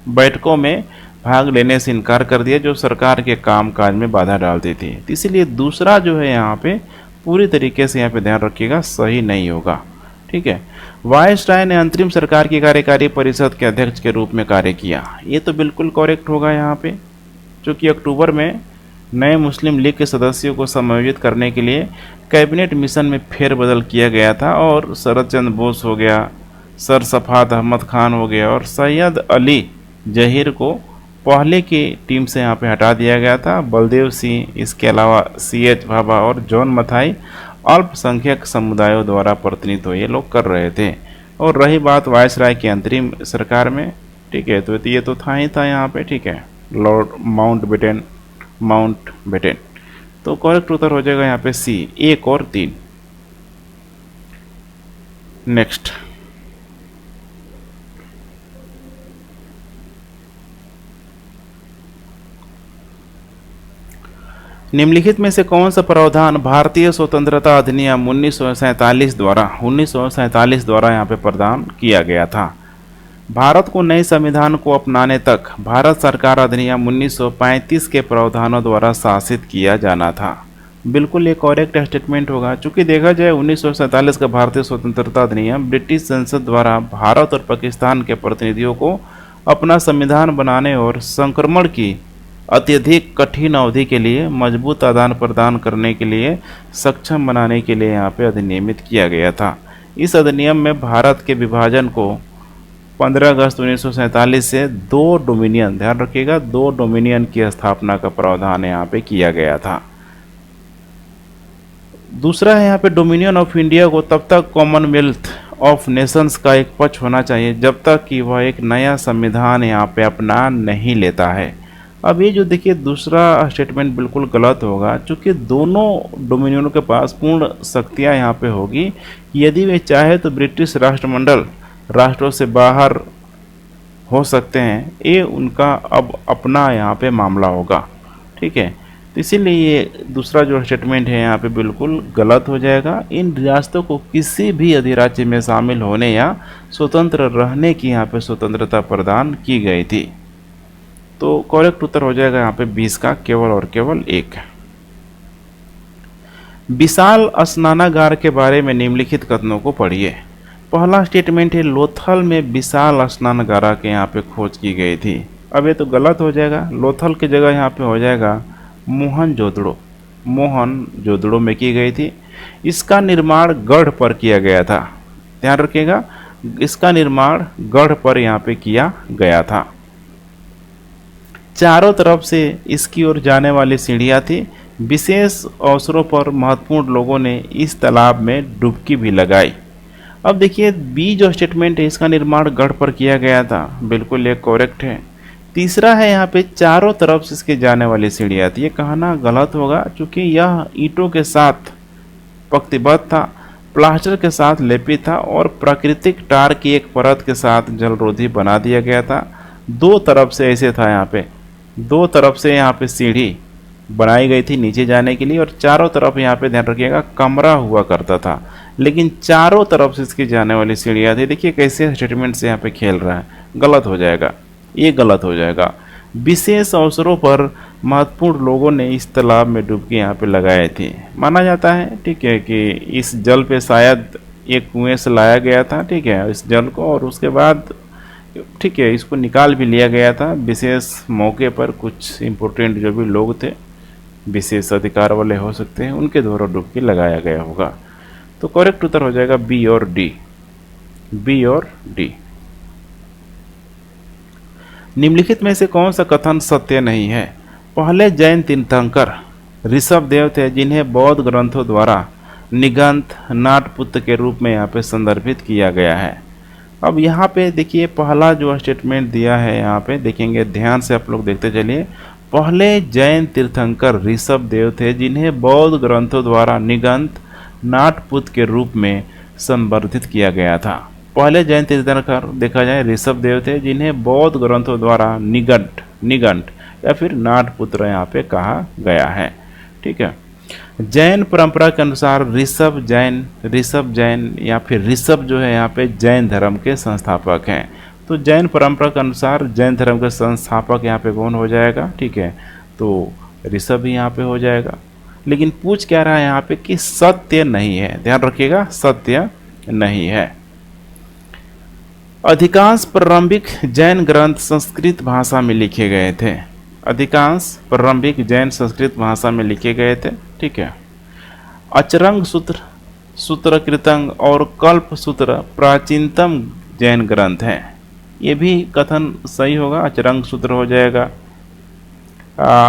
बैठकों में भाग लेने से इनकार कर दिया, जो सरकार के कामकाज में बाधा डालती थी। तो इसीलिए दूसरा जो है यहाँ पे पूरी तरीके से यहाँ पे ध्यान रखिएगा, सही नहीं होगा। ठीक है। वायसराय ने अंतरिम सरकार की कार्यकारी परिषद के अध्यक्ष के रूप में कार्य किया, ये तो बिल्कुल करेक्ट होगा यहाँ पे, क्योंकि अक्टूबर में नए मुस्लिम लीग के सदस्यों को समायोजित करने के लिए कैबिनेट मिशन में फेरबदल किया गया था और शरद चंद्र बोस हो गया, सर सफात अहमद खान हो गया और सैयद अली जहीर को पहले की टीम से यहाँ पे हटा दिया गया था। बलदेव सिंह, इसके अलावा CH भाभा और जॉन मथाई अल्पसंख्यक समुदायों द्वारा प्रतिनिधित्व ये लोग कर रहे थे। और रही बात वायसराय की अंतरिम सरकार में, ठीक है, तो ये तो था ही था यहाँ पे। ठीक है, लॉर्ड माउंटबेटन। तो करेक्ट उत्तर हो जाएगा यहाँ पे C, 1 और 3। नेक्स्ट, निम्नलिखित में से कौन सा प्रावधान भारतीय स्वतंत्रता अधिनियम 1947 द्वारा यहाँ पे प्रदान किया गया था? भारत को नए संविधान को अपनाने तक भारत सरकार अधिनियम 1935 के प्रावधानों द्वारा शासित किया जाना था। बिल्कुल ये करेक्ट स्टेटमेंट होगा, चूंकि देखा जाए 1947 का भारतीय स्वतंत्रता अधिनियम ब्रिटिश संसद द्वारा भारत और पाकिस्तान के प्रतिनिधियों को अपना संविधान बनाने और संक्रमण की अत्यधिक कठिन अवधि के लिए मजबूत आदान प्रदान करने के लिए सक्षम बनाने के लिए यहाँ पे अधिनियमित किया गया था। इस अधिनियम में भारत के विभाजन को 15 अगस्त 1947 से 2 डोमिनियन, ध्यान रखिएगा, 2 डोमिनियन की स्थापना का प्रावधान यहाँ पे किया गया था। दूसरा है यहाँ पे डोमिनियन ऑफ इंडिया को तब तक कॉमनवेल्थ ऑफ नेशंस का एक पक्ष होना चाहिए जब तक कि वह एक नया संविधान यहाँ पे अपना नहीं लेता है। अब ये जो देखिए दूसरा स्टेटमेंट बिल्कुल गलत होगा, क्योंकि दोनों डोमिनियनों के पास पूर्ण शक्तियाँ यहाँ पे होगी। यदि वे चाहे तो ब्रिटिश राष्ट्रमंडल राष्ट्रों से बाहर हो सकते हैं, ये उनका अब अपना यहाँ पे मामला होगा। ठीक है, तो इसीलिए ये दूसरा जो स्टेटमेंट है यहाँ पे बिल्कुल गलत हो जाएगा। इन रियासतों को किसी भी अधिराज्य में शामिल होने या स्वतंत्र रहने की यहाँ पे स्वतंत्रता प्रदान की गई थी। तो करेक्ट उत्तर हो जाएगा यहाँ पे 20 का केवल और केवल 1। विशाल स्नानागार के बारे में निम्नलिखित कथनों को पढ़िए। पहला स्टेटमेंट है लोथल में विशाल स्नानगार के यहाँ पे खोज की गई थी। अब ये तो गलत हो जाएगा, लोथल की जगह यहाँ पे हो जाएगा मोहनजोदड़ो में की गई थी। इसका निर्माण गढ़ पर किया गया था, ध्यान रखिएगा, इसका निर्माण गढ़ पर यहाँ पे किया गया था। चारों तरफ से इसकी ओर जाने वाली सीढ़ियाँ थी। विशेष अवसरों पर महत्वपूर्ण लोगों ने इस तालाब में डुबकी भी लगाई। अब देखिए बी जो स्टेटमेंट है, इसका निर्माण गढ़ पर किया गया था, बिल्कुल ये करेक्ट है। तीसरा है यहाँ पे चारों तरफ से इसके जाने वाली सीढ़ियाँ थी, ये कहना गलत होगा, क्योंकि यह ईंटों के साथ पंक्तिबद्ध था। प्लास्टर के साथ लेपित था और प्राकृतिक टार की एक परत के साथ जलरोधी बना दिया गया था। दो तरफ से ऐसे था, यहाँ पे दो तरफ से यहाँ पे सीढ़ी बनाई गई थी नीचे जाने के लिए, और चारों तरफ यहाँ पे ध्यान रखिएगा कमरा हुआ करता था, लेकिन चारों तरफ से इसकी जाने वाली सीढ़ियाँ थी। देखिए कैसे स्टेटमेंट से यहाँ पे खेल रहा है, गलत हो जाएगा, ये गलत हो जाएगा। विशेष अवसरों पर महत्वपूर्ण लोगों ने इस तालाब में डुबकी यहाँ पे लगाई थी। माना जाता है, ठीक है, कि इस जल पे शायद एक कुएं से लाया गया था, ठीक है, इस जल को, और उसके बाद ठीक है इसको निकाल भी लिया गया था। विशेष मौके पर कुछ इम्पोर्टेंट जो भी लोग थे, विशेष अधिकार वाले हो सकते हैं, उनके द्वारा डुबकी लगाया गया होगा। तो करेक्ट उत्तर हो जाएगा बी और डी, बी और डी। निम्नलिखित में से कौन सा कथन सत्य नहीं है? पहले जैन तीर्थंकर ऋषभदेव थे जिन्हें बौद्ध ग्रंथों द्वारा निगंथ नाटपुत्र के रूप में यहाँ पे संदर्भित किया गया है। अब यहाँ पे देखिए पहला जो स्टेटमेंट दिया है, यहाँ पे देखेंगे ध्यान से आप लोग देखते चलिए। पहले जैन तीर्थंकर ऋषभदेव थे जिन्हें बौद्ध ग्रंथों द्वारा निगंथ नाटपुत्र के रूप में संवर्धित किया गया था। पहले जैन तीर्थंकर देखा जाए ऋषभदेव थे जिन्हें बौद्ध ग्रंथों द्वारा निगंठ या फिर नाटपुत्र यहाँ पे कहा गया है। ठीक है, जैन परंपरा के अनुसार ऋषभ जैन या फिर ऋषभ जो है यहाँ पे जैन धर्म के संस्थापक हैं। तो जैन परंपरा के अनुसार जैन धर्म के संस्थापक यहाँ पे कौन हो जाएगा? ठीक है, तो ऋषभ ही यहाँ पे हो जाएगा। लेकिन पूछ क्या रहा है यहाँ पे कि सत्य नहीं है, ध्यान रखिएगा, सत्य नहीं है। अधिकांश प्रारंभिक जैन ग्रंथ संस्कृत भाषा में लिखे गए थे। अधिकांश प्रारंभिक जैन संस्कृत भाषा में लिखे गए थे। ठीक है, अचरंग सूत्र, सूत्र कृतंग और कल्प सूत्र प्राचीनतम जैन ग्रंथ हैं। ये भी कथन सही होगा, अचरंग सूत्र हो जाएगा,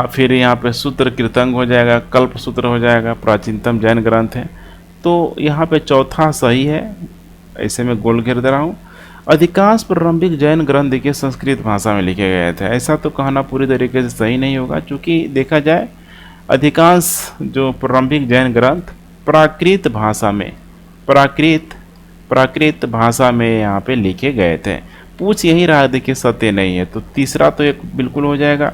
फिर यहाँ पे सूत्र कृतंग हो जाएगा, कल्प सूत्र हो जाएगा, प्राचीनतम जैन ग्रंथ है। तो यहाँ पे चौथा सही है, ऐसे में गोल घेर दे रहा हूँ। अधिकांश प्रारंभिक जैन ग्रंथ देखिए संस्कृत भाषा में लिखे गए थे। ऐसा तो कहना पूरी तरीके से सही नहीं होगा, क्योंकि देखा जाए अधिकांश जो प्रारंभिक जैन ग्रंथ प्राकृत भाषा में यहाँ पे लिखे गए थे। पूछ यही रहा देखिए सत्य नहीं है, तो तीसरा तो एक बिल्कुल हो जाएगा।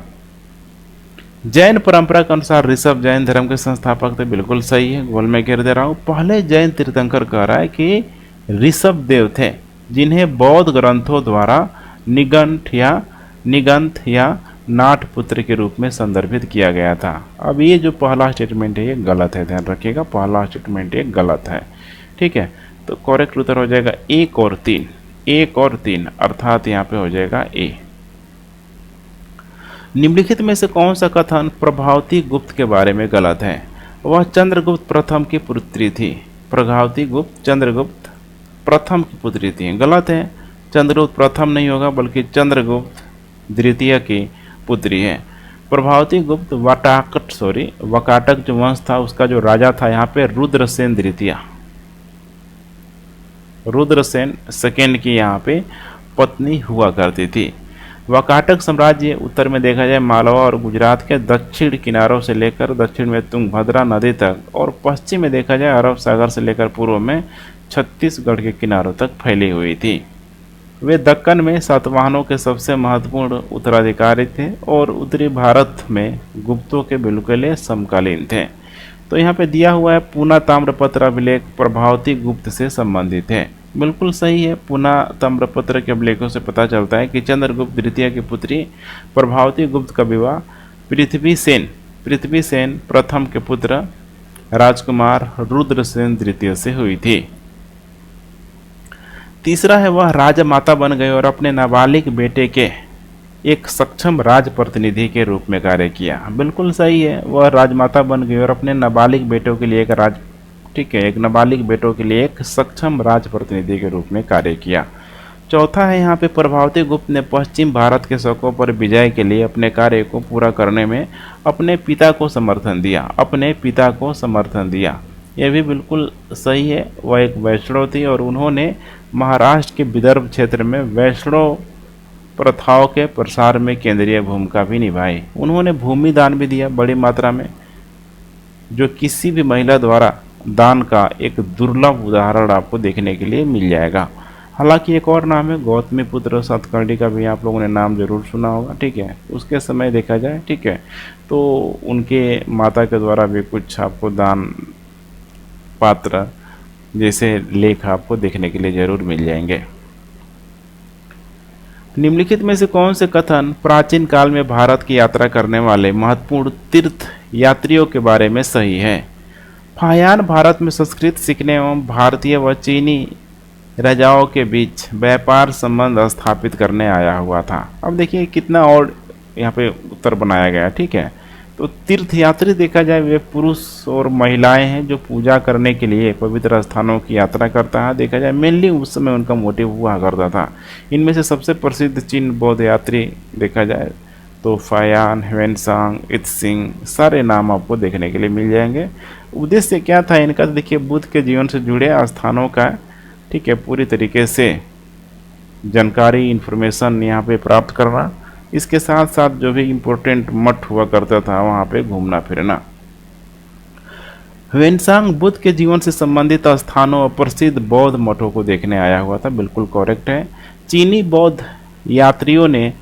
जैन परंपरा के अनुसार ऋषभ जैन धर्म के संस्थापक थे, बिल्कुल सही है, गोल में घेर दे रहा हूँ। पहले जैन तीर्थंकर कह रहा है कि ऋषभदेव थे जिन्हें बौद्ध ग्रंथों द्वारा निगंथ या नाटपुत्र के रूप में संदर्भित किया गया था। अब ये जो पहला स्टेटमेंट है ये गलत है, ध्यान रखिएगा, पहला स्टेटमेंट ये गलत है। ठीक है, तो करेक्ट उत्तर हो जाएगा 1 और 3, 1 और 3, अर्थात यहाँ पे हो जाएगा ए। निम्नलिखित में से कौन सा कथन प्रभावती गुप्त के बारे में गलत है? वह चंद्रगुप्त प्रथम की पुत्री थी। प्रभावती गुप्त चंद्रगुप्त प्रथम की पुत्री थी, गलत है। चंद्रगुप्त प्रथम नहीं होगा, बल्कि चंद्रगुप्त द्वितीय की पुत्री है। प्रभावती गुप्त वकाटक जो वंश था उसका जो राजा था यहाँ पे रुद्रसेन द्वितीय, रुद्रसेन सेकेंड की यहाँ पे पत्नी हुआ करती थी। वकाटक साम्राज्य उत्तर में देखा जाए मालवा और गुजरात के दक्षिण किनारों से लेकर दक्षिण में तुंगभद्रा नदी तक, और पश्चिम में देखा जाए अरब सागर से लेकर पूर्व में छत्तीसगढ़ के किनारों तक फैली हुई थी। वे दक्कन में सातवाहनों के सबसे महत्वपूर्ण उत्तराधिकारी थे और उत्तरी भारत में गुप्तों के बिल्कुल समकालीन थे। तो यहाँ पे दिया हुआ है पूना ताम्रपत्र अभिलेख प्रभावती गुप्त से संबंधित है, बिल्कुल सही है। पूना ताम्रपत्र के अभिलेखों से पता चलता है कि चंद्रगुप्त द्वितीय की पुत्री प्रभावती गुप्त का विवाह पृथ्वी सेन प्रथम के पुत्र राजकुमार रुद्रसेन द्वितीय से हुई थी। तीसरा है वह राजमाता बन गए और अपने नाबालिग बेटे के एक सक्षम राज प्रतिनिधि के रूप में कार्य किया, बिल्कुल सही है। वह राजमाता बन गई और अपने नाबालिग बेटों के लिए एक नाबालिग बेटों के लिए एक सक्षम राज प्रतिनिधि के रूप में कार्य किया। चौथा है यहाँ पे प्रभावती गुप्त ने पश्चिम भारत के शकों पर विजय के लिए अपने कार्य को पूरा करने में अपने पिता को समर्थन दिया, यह भी बिल्कुल सही है। वह एक वैष्णव थी और उन्होंने महाराष्ट्र के विदर्भ क्षेत्र में वैष्णव प्रथाओं के प्रसार में केंद्रीय भूमिका भी निभाई। उन्होंने भूमि दान भी दिया बड़ी मात्रा में, जो किसी भी महिला द्वारा दान का एक दुर्लभ उदाहरण आपको देखने के लिए मिल जाएगा। हालांकि एक और नाम है गौतमीपुत्र सातकर्णी का भी आप लोगों ने नाम जरूर सुना होगा, ठीक है। उसके समय देखा जाए, ठीक है, तो उनके माता के द्वारा भी कुछ आपको दान पात्र जैसे लेख आपको देखने के लिए जरूर मिल जाएंगे। निम्नलिखित में से कौन से कथन प्राचीन काल में भारत की यात्रा करने वाले महत्वपूर्ण तीर्थ यात्रियों के बारे में सही है? फाहियान भारत में संस्कृत सीखने एवं भारतीय व चीनी राजाओं के बीच व्यापार संबंध स्थापित करने आया हुआ था। अब देखिए कितना और यहाँ पे उत्तर बनाया गया, ठीक है। तो तीर्थयात्री देखा जाए वे पुरुष और महिलाएं हैं जो पूजा करने के लिए पवित्र स्थानों की यात्रा करता है। देखा जाए मेनली उस समय उनका मोटिव हुआ करता था। इनमें से सबसे प्रसिद्ध चीन बौद्ध यात्री देखा जाए तो फाहियान, ह्वेनसांग, इत्सिंग, सारे नाम आपको देखने के लिए मिल जाएंगे। उद्देश्य क्या था इनका? तो देखिए बुद्ध के जीवन से जुड़े स्थानों का, ठीक है, पूरी तरीके से जानकारी, इंफॉर्मेशन यहाँ पे प्राप्त करना, इसके साथ साथ जो भी इम्पोर्टेंट मठ हुआ करता था वहाँ पे घूमना फिरना। ह्वेनसांग बुद्ध के जीवन से संबंधित स्थानों और प्रसिद्ध बौद्ध मठों को देखने आया हुआ था, बिल्कुल करेक्ट है। चीनी बौद्ध यात्रियों ने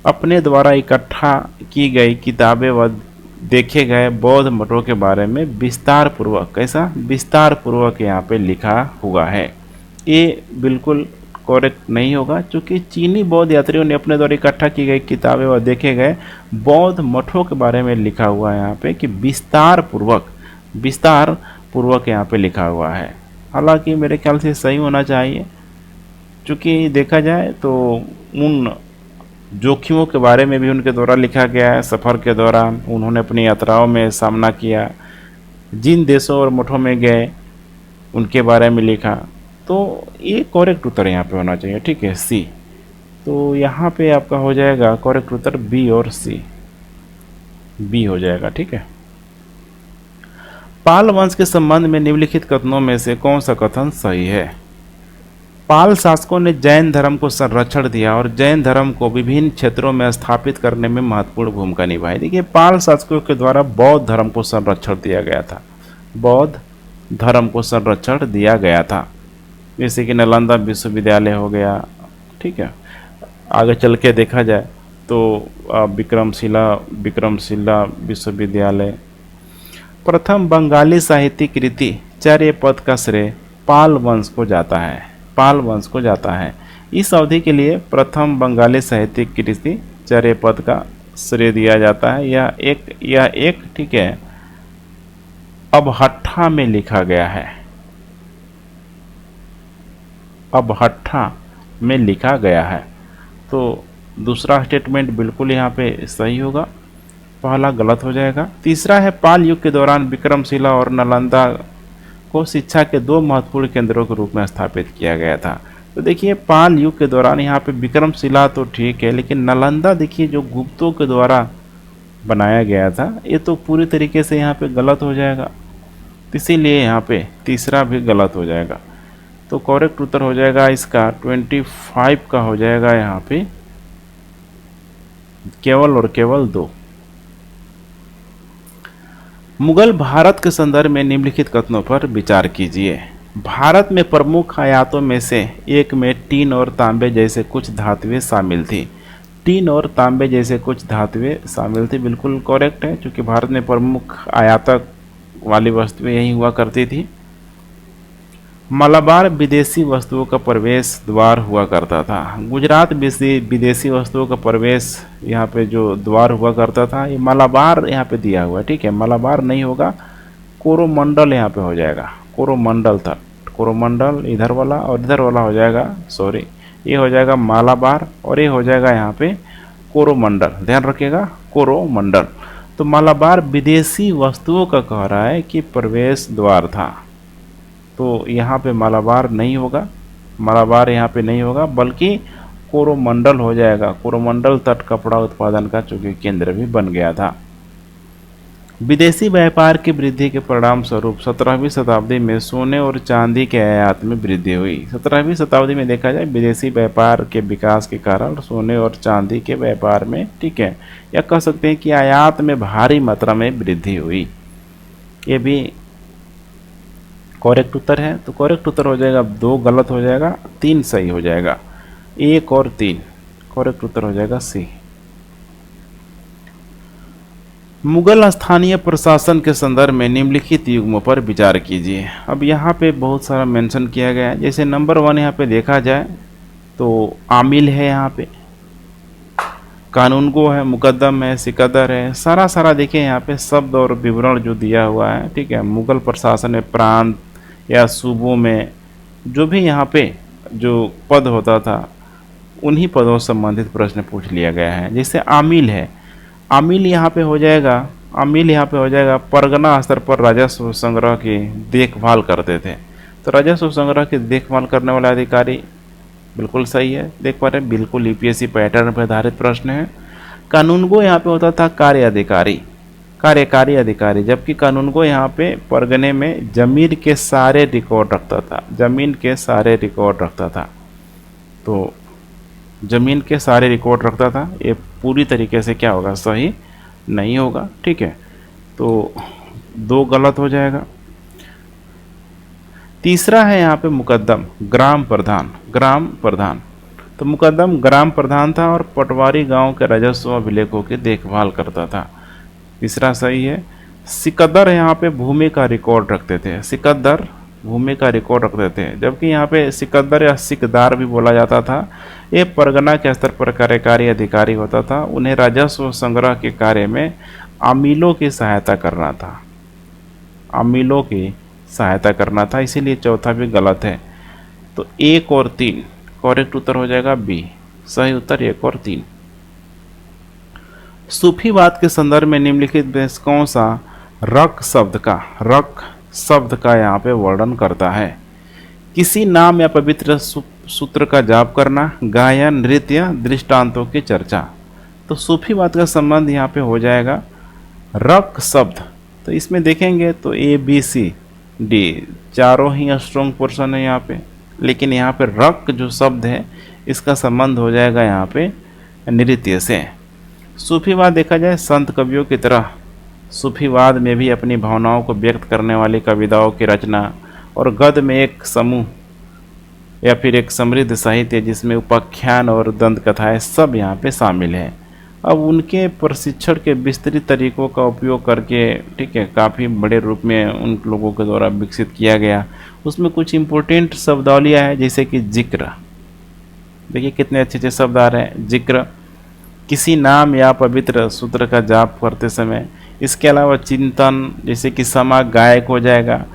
अपने द्वारा इकट्ठा की गई किताबें व देखे गए बौद्ध मठों के बारे में विस्तार पूर्वक, कैसा विस्तार पूर्वक यहाँ पे लिखा हुआ है। ये बिल्कुल करेक्ट नहीं होगा, क्योंकि चीनी बौद्ध यात्रियों ने अपने द्वारा इकट्ठा की गई किताबें व देखे गए बौद्ध मठों के बारे में लिखा हुआ है यहाँ पे कि विस्तार पूर्वक यहाँ पे लिखा हुआ है। हालांकि मेरे ख्याल से सही होना चाहिए, क्योंकि देखा जाए तो उन जोखिमों के बारे में भी उनके द्वारा लिखा गया है। सफ़र के दौरान उन्होंने अपनी यात्राओं में सामना किया, जिन देशों और मठों में गए उनके बारे में लिखा। तो ये करेक्ट उत्तर यहाँ पे होना चाहिए, ठीक है, सी। तो यहाँ पे आपका हो जाएगा करेक्ट उत्तर बी और सी, बी हो जाएगा, ठीक है। पाल वंश के संबंध में निम्नलिखित कथनों में से कौन सा कथन सही है? पाल शासकों ने जैन धर्म को संरक्षण दिया और जैन धर्म को विभिन्न क्षेत्रों में स्थापित करने में महत्वपूर्ण भूमिका निभाई। देखिए पाल शासकों के द्वारा बौद्ध धर्म को संरक्षण दिया गया था, बौद्ध धर्म को संरक्षण दिया गया था, जैसे कि नालंदा विश्वविद्यालय हो गया, ठीक है। आगे चल के देखा जाए तो विक्रमशिला विश्वविद्यालय। प्रथम बंगाली साहित्यिक कृति चर्यापद का श्रेय पाल वंश को जाता है, पाल वंश को जाता है। इस अवधि के लिए प्रथम बंगाली साहित्यिक कृति चर्यापद का श्रेय दिया जाता है। यह एक ठीक है अबहट्ठा में लिखा गया है, अबहट्ठा में लिखा गया है। तो दूसरा स्टेटमेंट बिल्कुल यहाँ पे सही होगा, पहला गलत हो जाएगा। तीसरा है पाल युग के दौरान विक्रमशिला और नालंदा को शिक्षा के दो महत्वपूर्ण केंद्रों के रूप में स्थापित किया गया था। तो देखिए पाल युग के दौरान यहाँ पे विक्रमशिला तो ठीक है, लेकिन नालंदा देखिए जो गुप्तों के द्वारा बनाया गया था, ये तो पूरी तरीके से यहाँ पे गलत हो जाएगा, इसीलिए यहाँ पे तीसरा भी गलत हो जाएगा। तो करेक्ट उत्तर हो जाएगा इसका 25 का हो जाएगा यहाँ पे केवल और केवल 2। मुगल भारत के संदर्भ में निम्नलिखित कथनों पर विचार कीजिए। भारत में प्रमुख आयातों में से एक में टीन और तांबे जैसे कुछ धातुएं शामिल थी, टीन और तांबे जैसे कुछ धातुएं शामिल थी, बिल्कुल करेक्ट है, क्योंकि भारत में प्रमुख आयातक वाली वस्तुएं यही हुआ करती थी। मलाबार विदेशी वस्तुओं का प्रवेश द्वार हुआ करता था, गुजरात विदेशी वस्तुओं का प्रवेश यहाँ पे जो द्वार हुआ करता था, ये मलाबार यहाँ पे दिया हुआ है, ठीक है, मलाबार नहीं होगा, कोरोमंडल यहाँ पे हो जाएगा, कोरोमंडल था, कोरोमंडल इधर वाला और इधर वाला हो जाएगा, सॉरी ये हो जाएगा मालाबार और ये हो जाएगा यहाँ पे कोरोमंडल, ध्यान रखिएगा कोरोमंडल। तो मालाबार विदेशी वस्तुओं का कह रहा है कि प्रवेश द्वार था, तो यहाँ पे मालाबार नहीं होगा, मालाबार यहाँ पे नहीं होगा, बल्कि कोरोमंडल हो जाएगा। कोरोमंडल तट कपड़ा उत्पादन का चूंकि केंद्र भी बन गया था। विदेशी व्यापार की वृद्धि के परिणाम स्वरूप 17वीं शताब्दी में सोने और चांदी के आयात में वृद्धि हुई। 17वीं शताब्दी में देखा जाए विदेशी व्यापार के विकास के कारण सोने और चांदी के व्यापार में, ठीक है, या कह सकते हैं कि आयात में भारी मात्रा में वृद्धि हुई। ये भी करेक्ट उत्तर है, तो करेक्ट उत्तर हो जाएगा 2 गलत हो जाएगा, 3 सही हो जाएगा। 1 और 3 करेक्ट उत्तर हो जाएगा सी। मुगल स्थानीय प्रशासन के संदर्भ में निम्नलिखित युग्मों पर विचार कीजिए। अब यहाँ पे बहुत सारा मेंशन किया गया है। जैसे नंबर 1 यहाँ पे देखा जाए तो आमिल है, यहाँ पे कानूनगो है, मुकद्दम है, सिकदर है, सारा देखिए यहाँ पे शब्द और विवरण जो दिया हुआ है। ठीक है, मुगल प्रशासन में प्रांत या सूबों में जो भी यहाँ पे जो पद होता था उन्हीं पदों से संबंधित प्रश्न पूछ लिया गया है। जैसे आमिल है, आमिल यहाँ पे हो जाएगा, आमिल यहाँ पे हो जाएगा परगना स्तर पर राजस्व संग्रह की देखभाल करते थे। तो राजस्व संग्रह की देखभाल करने वाला अधिकारी बिल्कुल सही है, देख पा रहे हैं, बिल्कुल यूपीएससी पैटर्न पर आधारित प्रश्न है। कानूनगो यहाँ पे होता था कार्य अधिकारी, कार्यकारी अधिकारी, जबकि कानूनगो यहाँ पे परगने में जमीन के सारे रिकॉर्ड रखता था, जमीन के सारे रिकॉर्ड रखता था। तो जमीन के सारे रिकॉर्ड रखता था, ये पूरी तरीके से क्या होगा, सही नहीं होगा। ठीक है, तो 2 गलत हो जाएगा। तीसरा है यहाँ पे मुकद्दम, ग्राम प्रधान, ग्राम प्रधान। तो मुकद्दम ग्राम प्रधान था और पटवारी गांव के राजस्व अभिलेखों की देखभाल करता था, तीसरा सही है। सिकदर यहाँ पे भूमि का रिकॉर्ड रखते थे, सिकदर भूमि का रिकॉर्ड रखते थे, जबकि यहाँ पे सिकदर या सिकदार भी बोला जाता था। ये परगना के स्तर पर कार्यकारी अधिकारी होता था, उन्हें राजस्व संग्रह के कार्य में अमीलों की सहायता करना था, अमीलों की सहायता करना था, इसीलिए चौथा भी गलत है। तो 1 और 3 करेक्ट उत्तर हो जाएगा बी, सही उत्तर 1 और 3। सूफीवाद के संदर्भ में निम्नलिखित में कौन सा रक शब्द का यहाँ पे वर्णन करता है? किसी नाम या पवित्र सूत्र का जाप करना, गायन, नृत्य, दृष्टांतों की चर्चा। तो सूफीवाद का संबंध यहाँ पे हो जाएगा रक शब्द। तो इसमें देखेंगे तो ए बी सी डी चारों ही स्ट्रॉन्ग पोर्शन है यहाँ पे, लेकिन यहाँ पे रक जो शब्द है इसका संबंध हो जाएगा यहाँ पे नृत्य से। सूफीवाद देखा जाए संत कवियों की तरह सूफीवाद में भी अपनी भावनाओं को व्यक्त करने वाली कविताओं की रचना और गद्य में एक समूह या फिर एक समृद्ध साहित्य जिसमें उपाख्यान और दंत कथाएं सब यहाँ पे शामिल है। अब उनके प्रशिक्षण के विस्तृत तरीकों का उपयोग करके, ठीक है, काफ़ी बड़े रूप में उन लोगों के द्वारा विकसित किया गया। उसमें कुछ इम्पोर्टेंट शब्दावलियाँ हैं, जैसे कि जिक्र, देखिए कितने अच्छे अच्छे शब्द आ रहे हैं। जिक्र किसी नाम या पवित्र सूत्र का जाप करते समय। इसके अलावा चिंतन, जैसे कि समा गायक हो जाएगा।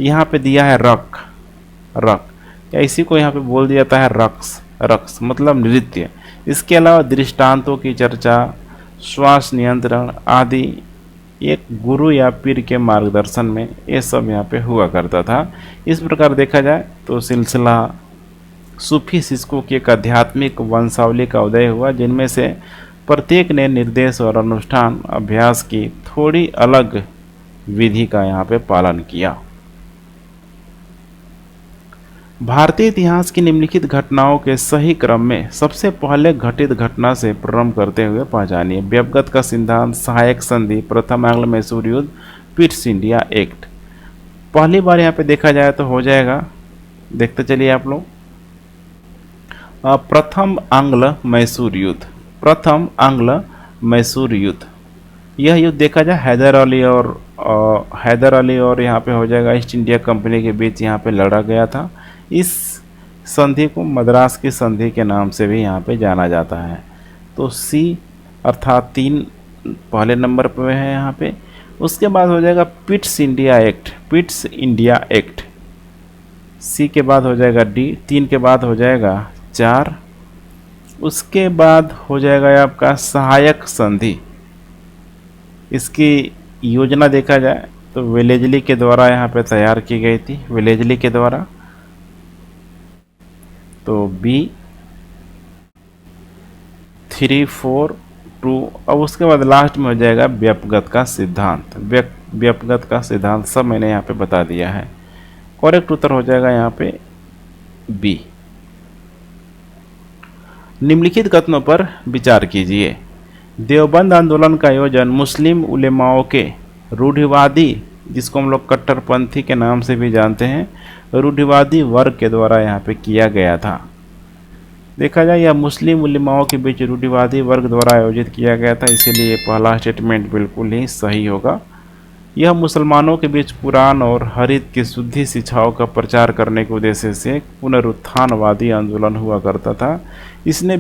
यहाँ पे दिया है रक, या इसी को यहाँ पे बोल दिया जाता है रक्स मतलब नृत्य। इसके अलावा दृष्टांतों की चर्चा, श्वास नियंत्रण आदि एक गुरु या पीर के मार्गदर्शन में ये सब यहाँ पे हुआ करता था। इस प्रकार देखा जाए तो सिलसिला सूफी शिक्षकों की एक आध्यात्मिक वंशावली का उदय हुआ, जिनमें से प्रत्येक ने निर्देश और अनुष्ठान अभ्यास की थोड़ी अलग विधि का यहाँ पे पालन किया। भारतीय इतिहास की निम्नलिखित घटनाओं के सही क्रम में सबसे पहले घटित घटना से प्रारंभ करते हुए पहचानिए। व्यवगत का सिद्धांत, सहायक संधि, प्रथम आंग्ल मैसूर युद्ध, पिट्स इंडिया एक्ट। पहली बार यहाँ पे देखा जाए तो हो जाएगा, देखते चलिए आप लोग, प्रथम आंग्ल मैसूर युद्ध, प्रथम आंग्ल मैसूर युद्ध। यह युद्ध देखा जाए हैदर अली और यहाँ पे हो जाएगा ईस्ट इंडिया कंपनी के बीच यहाँ पे लड़ा गया था। इस संधि को मद्रास की संधि के नाम से भी यहाँ पे जाना जाता है। तो सी अर्थात 3 पहले नंबर पे है यहाँ पे। उसके बाद हो जाएगा Pitt's India Act, Pitt's India Act. सी के बाद हो जाएगा डी, 3 के बाद हो जाएगा 4। उसके बाद हो जाएगा आपका सहायक संधि। इसकी योजना देखा जाए तो वेलेजली के द्वारा यहाँ पे तैयार की गई थी, वेलेजली के द्वारा। तो बी 3, 4, 2। अब उसके बाद लास्ट में हो जाएगा व्यपगत का सिद्धांत, व्यपगत का सिद्धांत सब मैंने यहाँ पे बता दिया है। करेक्ट उत्तर हो जाएगा यहाँ पे बी। निम्नलिखित कथनों पर विचार कीजिए। देवबंद आंदोलन का आयोजन मुस्लिम उलेमाओं के रूढ़िवादी जिसको हम लोग कट्टरपंथी के नाम से भी जानते हैं, रूढ़िवादी वर्ग के द्वारा यहाँ पे किया गया था। देखा जाए यह मुस्लिम उलेमाओं के बीच रूढ़िवादी वर्ग द्वारा आयोजित किया गया था, इसीलिए ये पहला स्टेटमेंट बिल्कुल ही सही होगा। यह मुसलमानों के बीच कुरान और हदीस की शुद्धि शिक्षाओं का प्रचार करने के उद्देश्य से एक पुनरुत्थानवादी आंदोलन हुआ करता था। इसने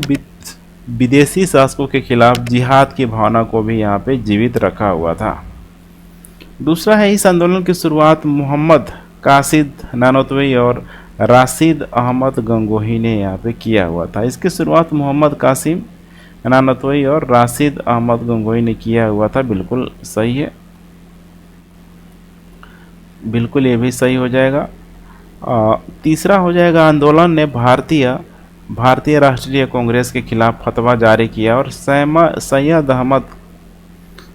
विदेशी शासकों के खिलाफ जिहाद की भावना को भी यहाँ पे जीवित रखा हुआ था। दूसरा है, इस आंदोलन की शुरुआत मोहम्मद कासिद नानोतवी और राशिद अहमद गंगोही ने यहाँ पे किया हुआ था। इसकी शुरुआत मोहम्मद कासिम नानोतवी और राशिद अहमद गंगोही ने किया हुआ था। बिल्कुल सही है, बिल्कुल ये भी सही हो जाएगा। तीसरा हो जाएगा, आंदोलन ने भारतीय राष्ट्रीय कांग्रेस के खिलाफ फतवा जारी किया और सैयद अहमद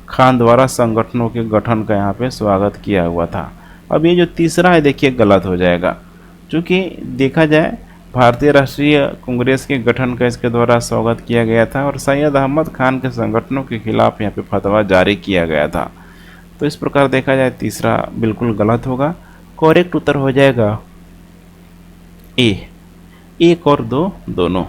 खान द्वारा संगठनों के गठन का यहाँ पे स्वागत किया हुआ था। अब ये जो तीसरा है देखिए गलत हो जाएगा, क्योंकि देखा जाए भारतीय राष्ट्रीय कांग्रेस के गठन का इसके द्वारा स्वागत किया गया था और सैयद अहमद खान के संगठनों के खिलाफ यहाँ पे फतवा जारी किया गया था। तो इस प्रकार देखा जाए तीसरा बिल्कुल गलत होगा। करेक्ट उत्तर हो जाएगा ए, 1 और 2 दोनों।